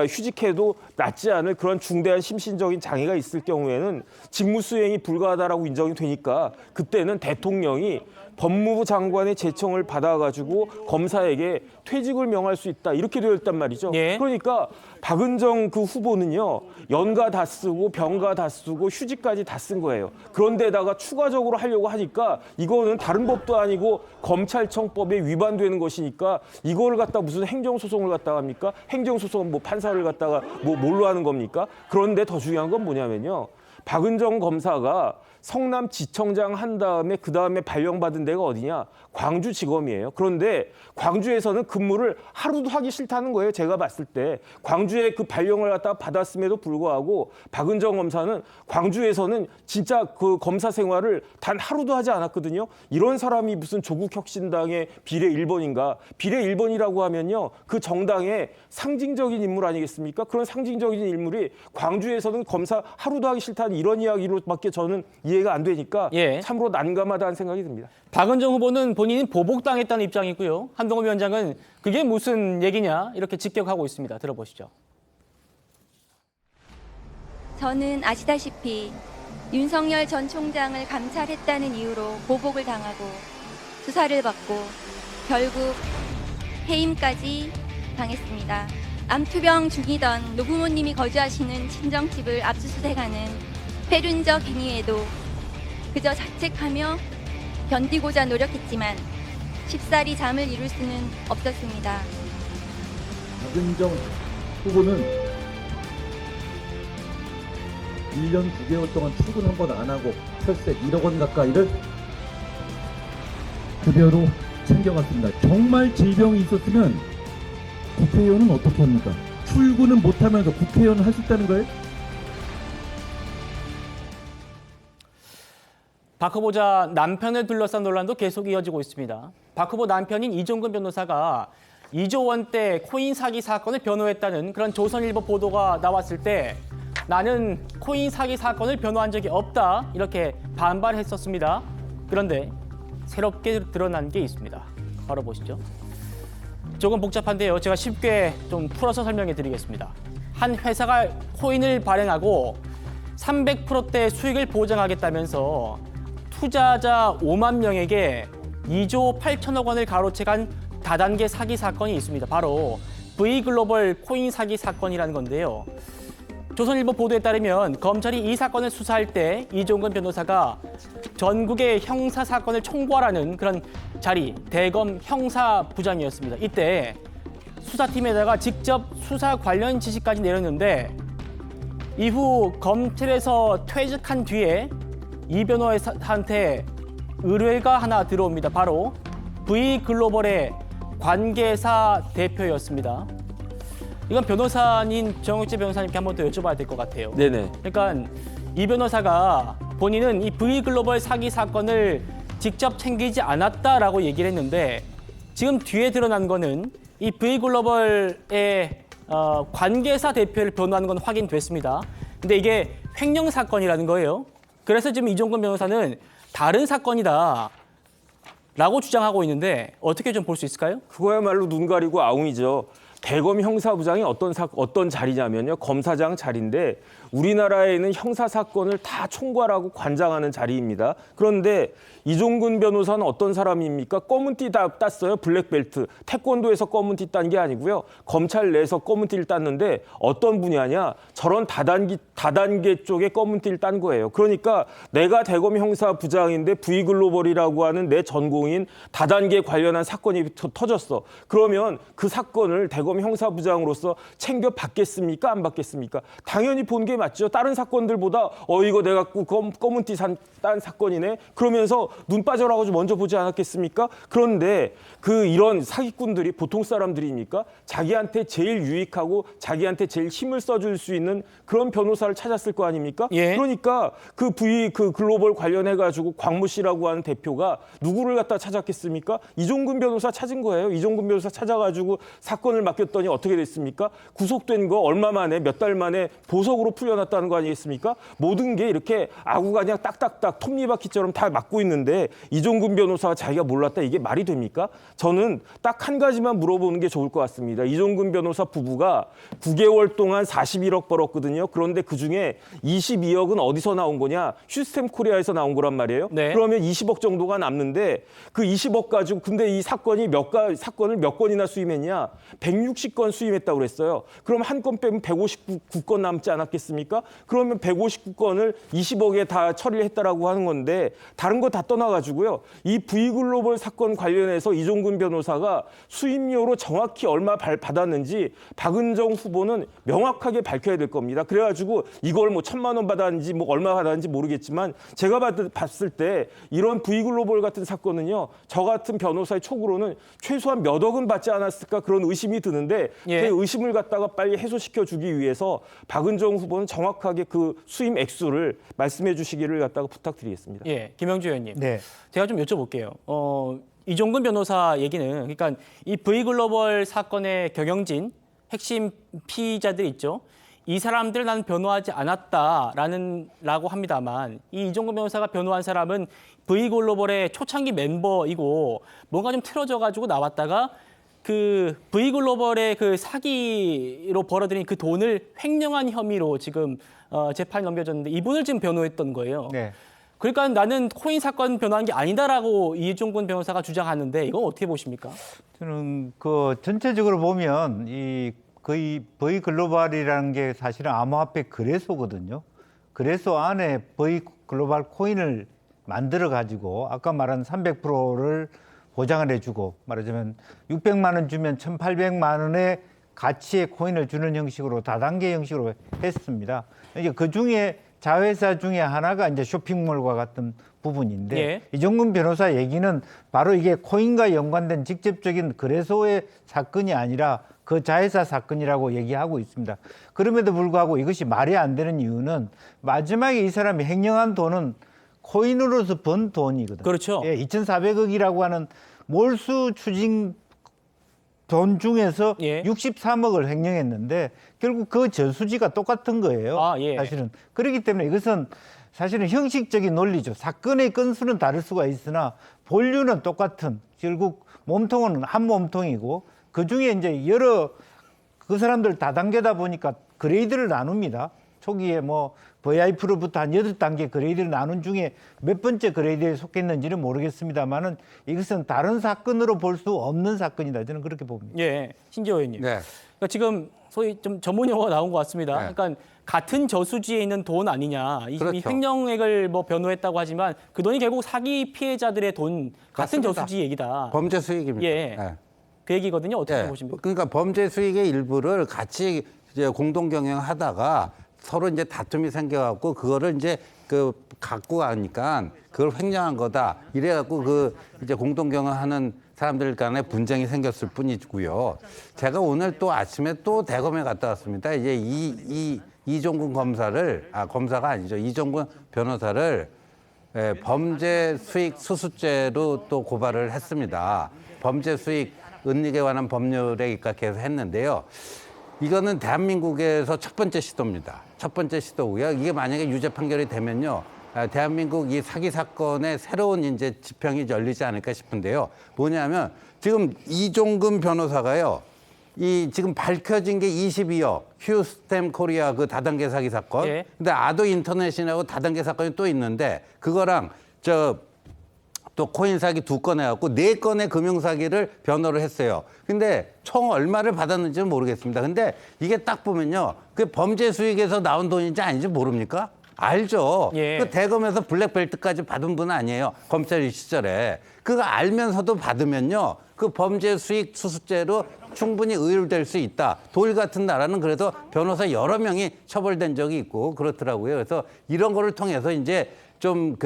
휴직해도 낫지 않을 그런 중대한 심신적인 장애가 있을 경우에는 직무 수행이 불가하다라고 인정이 되니까 그때는 대통령이 법무부 장관의 제청을 받아가지고 검사에게 퇴직을 명할 수 있다 이렇게 되어 있단 말이죠. 그러니까 박은정 그 후보는요 연가 다 쓰고 병가 다 쓰고 휴직까지 다 쓴 거예요. 그런데다가 추가적으로 하려고 하니까 이거는 다른 법도 아니고 검찰청법에 위반되는 것이니까 이거를 갖다 무슨 행정소송을 갖다가 합니까? 행정소송은 뭐 판사를 갖다가 뭐 뭘로 하는 겁니까? 그런데 더 중요한 건 뭐냐면요. 박은정 검사가 성남지청장 한 다음에 그 다음에 발령받은 데가 어디냐? 광주지검이에요. 그런데 광주에서는 근무를 하루도 하기 싫다는 거예요. 제가 봤을 때. 광주에 그 발령을 갖다가 받았음에도 불구하고 박은정 검사는 광주에서는 진짜 그 검사 생활을 단 하루도 하지 않았거든요. 이런 사람이 무슨 조국혁신당의 비례 1번인가? 비례 1번이라고 하면요. 그 정당의 상징적인 인물 아니겠습니까? 그런 상징적인 인물이 광주에서는 검사 하루도 하기 싫다는 이런 이야기로밖에 저는 이해가 안 되니까 참으로 난감하다는 생각이 듭니다. 박은정 후보는 본인이 보복당했다는 입장이고요. 한동훈 위원장은 그게 무슨 얘기냐 이렇게 직격하고 있습니다. 들어보시죠. 저는 아시다시피 윤석열 전 총장을 감찰했다는 이유로 보복을 당하고 수사를 받고 결국 해임까지 당했습니다. 암투병 중이던 노부모님이 거주하시는 친정집을 압수수색하는 패륜적 행위에도 그저 자책하며 견디고자 노력했지만 쉽사리 잠을 이룰 수는 없었습니다. 박은정 후보는 1년 9개월 동안 출근 한 번 안 하고 철새 1억 원 가까이를 급여로 챙겨갔습니다. 정말 질병이 있었으면 국회의원은 어떻게 합니까? 출근은 못하면서 국회의원을 할 수 있다는 거예요? 박 후보자 남편을 둘러싼 논란도 계속 이어지고 있습니다. 박 후보 남편인 이종근 변호사가 2조 원대 코인 사기 사건을 변호했다는 그런 조선일보 보도가 나왔을 때 나는 코인 사기 사건을 변호한 적이 없다 이렇게 반발했었습니다. 그런데 새롭게 드러난 게 있습니다. 바로 보시죠. 조금 복잡한데요. 제가 쉽게 좀 풀어서 설명해 드리겠습니다. 한 회사가 코인을 발행하고 300%대 수익을 보장하겠다면서 투자자 5만 명에게 2조 8천억 원을 가로채간 다단계 사기 사건이 있습니다. 바로 V글로벌 코인 사기 사건이라는 건데요. 조선일보 보도에 따르면 검찰이 이 사건을 수사할 때 이종근 변호사가 전국의 형사 사건을 총괄하는 그런 자리, 대검 형사부장이었습니다. 이때 수사팀에다가 직접 수사 관련 지시까지 내렸는데 이후 검찰에서 퇴직한 뒤에 이 변호사한테 의뢰가 하나 들어옵니다. 바로 V글로벌의 관계사 대표였습니다. 이건 변호사님 정욱재 변호사님께 한 번 더 여쭤봐야 될 것 같아요. 네네. 그러니까 이 변호사가 본인은 이 V글로벌 사기 사건을 직접 챙기지 않았다라고 얘기를 했는데 지금 뒤에 드러난 거는 이 V글로벌의 관계사 대표를 변호하는 건 확인됐습니다. 근데 이게 횡령 사건이라는 거예요. 그래서 지금 이종근 변호사는 다른 사건이다 라고 주장하고 있는데 어떻게 좀 볼 수 있을까요? 그거야말로 눈 가리고 아웅이죠. 대검 형사부장이 어떤 자리냐면요. 검사장 자리인데 우리나라에 있는 형사 사건을 다 총괄하고 관장하는 자리입니다. 그런데 이종근 변호사는 어떤 사람입니까? 검은 띠 땄어요. 블랙벨트. 태권도에서 검은 띠 딴 게 아니고요. 검찰 내에서 검은 띠를 땄는데 어떤 분야냐? 저런 다단계 쪽에 검은 띠를 딴 거예요. 그러니까 내가 대검 형사부장인데 V글로벌이라고 하는 내 전공인 다단계 관련한 사건이 터졌어. 그러면 그 사건을 대검 형사부장으로서 챙겨 받겠습니까? 안 받겠습니까? 당연히 본 게 맞죠. 다른 사건들보다 이거 내가 검은 띠 딴 사건이네. 그러면서 눈 빠져라고 먼저 보지 않았겠습니까? 그런데 이런 사기꾼들이 보통 사람들입니까? 자기한테 제일 유익하고 자기한테 제일 힘을 써줄 수 있는 그런 변호사를 찾았을 거 아닙니까? 그러니까 그 글로벌 관련해가지고 광무 씨라고 하는 대표가 누구를 갖다 찾았겠습니까? 이종근 변호사 찾은 거예요. 이종근 변호사 찾아가지고 사건을 맡겼더니 어떻게 됐습니까? 구속된 거 얼마 만에 몇 달 만에 보석으로 풀려 풀려났다는 거 아니겠습니까? 모든 게 이렇게 아구가 그냥 딱딱딱 톱니바퀴처럼 다 맞고 있는데 이종근 변호사가 자기가 몰랐다 이게 말이 됩니까? 저는 딱 한 가지만 물어보는 게 좋을 것 같습니다. 이종근 변호사 부부가 9개월 동안 41억 벌었거든요. 그런데 그중에 22억은 어디서 나온 거냐? 휴스템 코리아에서 나온 거란 말이에요. 네. 그러면 20억 정도가 남는데 그 20억 가지고 근데 이 사건을 몇 건이나 수임했냐? 160건 수임했다고 그랬어요. 그럼 한 건 빼면 159건 남지 않았겠습니까? 그러면 159건을 20억에 다 처리를 했다라고 하는 건데 다른 거 다 떠나가지고요. 이 V글로벌 사건 관련해서 이종근 변호사가 수임료로 정확히 얼마 받았는지 박은정 후보는 명확하게 밝혀야 될 겁니다. 그래가지고 이걸 뭐 1,000만 원 받았는지 뭐 얼마 받았는지 모르겠지만 제가 봤을 때 이런 V글로벌 같은 사건은요. 저 같은 변호사의 촉으로는 최소한 몇 억은 받지 않았을까 그런 의심이 드는데 예. 그 의심을 갖다가 빨리 해소시켜주기 위해서 박은정 후보는 정확하게 그 수임 액수를 말씀해 주시기를 갖다가 부탁드리겠습니다. 예, 김영주 의원님. 네. 제가 좀 여쭤볼게요. 이종근 변호사 얘기는 그러니까 이 V글로벌 사건의 경영진 핵심 피의자들 있죠. 이 사람들 나는 변호하지 않았다라고 합니다만 이 이종근 변호사가 변호한 사람은 V글로벌의 초창기 멤버이고 뭔가 좀 틀어져가지고 나왔다가 그 V글로벌의 그 사기로 벌어들인 그 돈을 횡령한 혐의로 지금 재판이 넘겨졌는데 이분을 지금 변호했던 거예요. 네. 그러니까 나는 코인 사건 변호한 게 아니다라고 이종근 변호사가 주장하는데 이건 어떻게 보십니까? 저는 그 전체적으로 보면 이 거의 V글로벌이라는 게 사실은 암호화폐 거래소거든요. 거래소 안에 V글로벌 코인을 만들어 가지고 아까 말한 300%를 보장을 해주고 말하자면 600만 원 주면 1,800만 원의 가치의 코인을 주는 형식으로 다단계 형식으로 했습니다. 이제 그 중에 자회사 중에 하나가 이제 쇼핑몰과 같은 부분인데 예. 이종근 변호사 얘기는 바로 이게 코인과 연관된 직접적인 거래소의 사건이 아니라 그 자회사 사건이라고 얘기하고 있습니다. 그럼에도 불구하고 이것이 말이 안 되는 이유는 마지막에 이 사람이 횡령한 돈은 코인으로서 번 돈이거든요. 그렇죠. 예, 2,400억이라고 하는 몰수 추징 돈 중에서 예. 63억을 횡령했는데 결국 그 저수지가 똑같은 거예요. 예. 사실은. 그렇기 때문에 이것은 사실은 형식적인 논리죠. 사건의 건수는 다를 수가 있으나 본류는 똑같은 결국 몸통은 한 몸통이고 그중에 이제 여러 그 사람들 다단계다 보니까 그레이드를 나눕니다. 초기에 뭐 VIP로부터 한 8단계 그레이드를 나눈 중에 몇 번째 그레이드에 속했는지는 모르겠습니다만은 이것은 다른 사건으로 볼 수 없는 사건이다. 저는 그렇게 봅니다. 예, 신지호 의원님. 네. 그러니까 지금 소위 좀 전문 용어가 나온 것 같습니다. 네. 그러니까 같은 저수지에 있는 돈 아니냐. 이 그렇죠. 횡령액을 뭐 변호했다고 하지만 그 돈이 결국 사기 피해자들의 돈 같은 맞습니다. 저수지 얘기다. 범죄 수익입니다. 예. 네. 그 얘기거든요. 어떻게 예. 보십니까? 그러니까 범죄 수익의 일부를 같이 이제 공동 경영하다가 서로 이제 다툼이 생겨갖고 그거를 이제 그 갖고 가니까 그걸 횡령한 거다. 이래갖고 그 이제 공동 경영하는 사람들 간에 분쟁이 생겼을 뿐이고요. 제가 오늘 또 아침에 또 대검에 갔다 왔습니다. 이제 이종근 검사가 아니죠. 이종근 변호사를 범죄 수익 수수죄로 또 고발을 했습니다. 범죄 수익 은닉에 관한 법률에 입각해서 했는데요. 이거는 대한민국에서 첫 번째 시도입니다. 첫 번째 시도고요. 이게 만약에 유죄 판결이 되면요. 대한민국 이 사기 사건의 새로운 이제 지평이 열리지 않을까 싶은데요. 뭐냐면 지금 이종근 변호사가요. 이 지금 밝혀진 게 22억 휴스템 코리아 그 다단계 사기 사건. 예. 근데 아도 인터넷이라고 다단계 사건이 또 있는데 그거랑 또 코인 사기 2건 해갖고 4건의 금융 사기를 변호를 했어요. 근데 총 얼마를 받았는지는 모르겠습니다. 근데 이게 딱 보면요. 그 범죄 수익에서 나온 돈인지 아닌지 모릅니까? 알죠. 예. 그 대검에서 블랙벨트까지 받은 분 아니에요. 검찰 시절에. 그거 알면서도 받으면요. 그 범죄 수익 수수죄로 충분히 의율될 수 있다. 독일 같은 나라는 그래도 변호사 여러 명이 처벌된 적이 있고 그렇더라고요. 그래서 이런 거를 통해서 이제 좀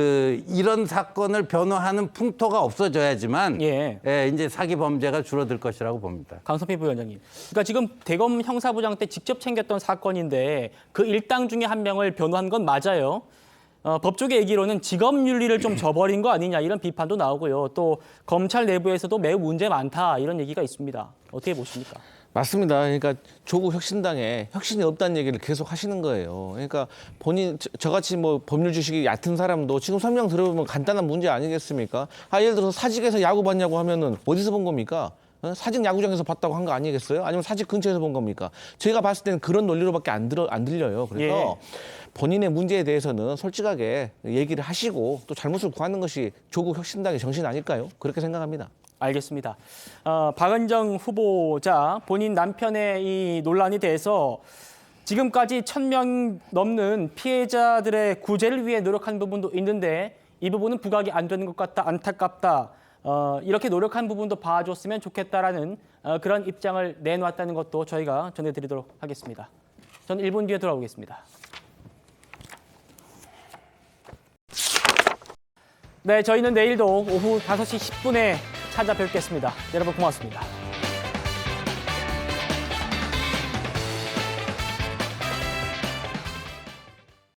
이런 사건을 변호하는 풍토가 없어져야지만 이제 사기 범죄가 줄어들 것이라고 봅니다. 강성필 부위원장님. 그러니까 지금 대검 형사부장 때 직접 챙겼던 사건인데 그 일당 중에 한 명을 변호한 건 맞아요. 법조계 얘기로는 직업윤리를 좀 저버린 거 아니냐 이런 비판도 나오고요. 또 검찰 내부에서도 매우 문제 많다 이런 얘기가 있습니다. 어떻게 보십니까? 맞습니다. 그러니까 조국 혁신당에 혁신이 없다는 얘기를 계속 하시는 거예요. 그러니까 본인 저같이 뭐 법률 지식이 얕은 사람도 지금 설명 들어보면 간단한 문제 아니겠습니까? 예를 들어서 사직에서 야구 봤냐고 하면은 어디서 본 겁니까? 사직 야구장에서 봤다고 한 거 아니겠어요? 아니면 사직 근처에서 본 겁니까? 제가 봤을 때는 그런 논리로밖에 안 들려요. 그래서 본인의 문제에 대해서는 솔직하게 얘기를 하시고 또 잘못을 구하는 것이 조국 혁신당의 정신 아닐까요? 그렇게 생각합니다. 알겠습니다. 박은정 후보자 본인 남편의 이 논란에 대해서 지금까지 1,000명 넘는 피해자들의 구제를 위해 노력한 부분도 있는데 이 부분은 부각이 안 되는 것 같다, 안타깝다. 이렇게 노력한 부분도 봐줬으면 좋겠다라는 그런 입장을 내놓았다는 것도 저희가 전해드리도록 하겠습니다. 저는 1분 뒤에 돌아오겠습니다. 네, 저희는 내일도 오후 5시 10분에 찾아뵙겠습니다. 여러분 고맙습니다.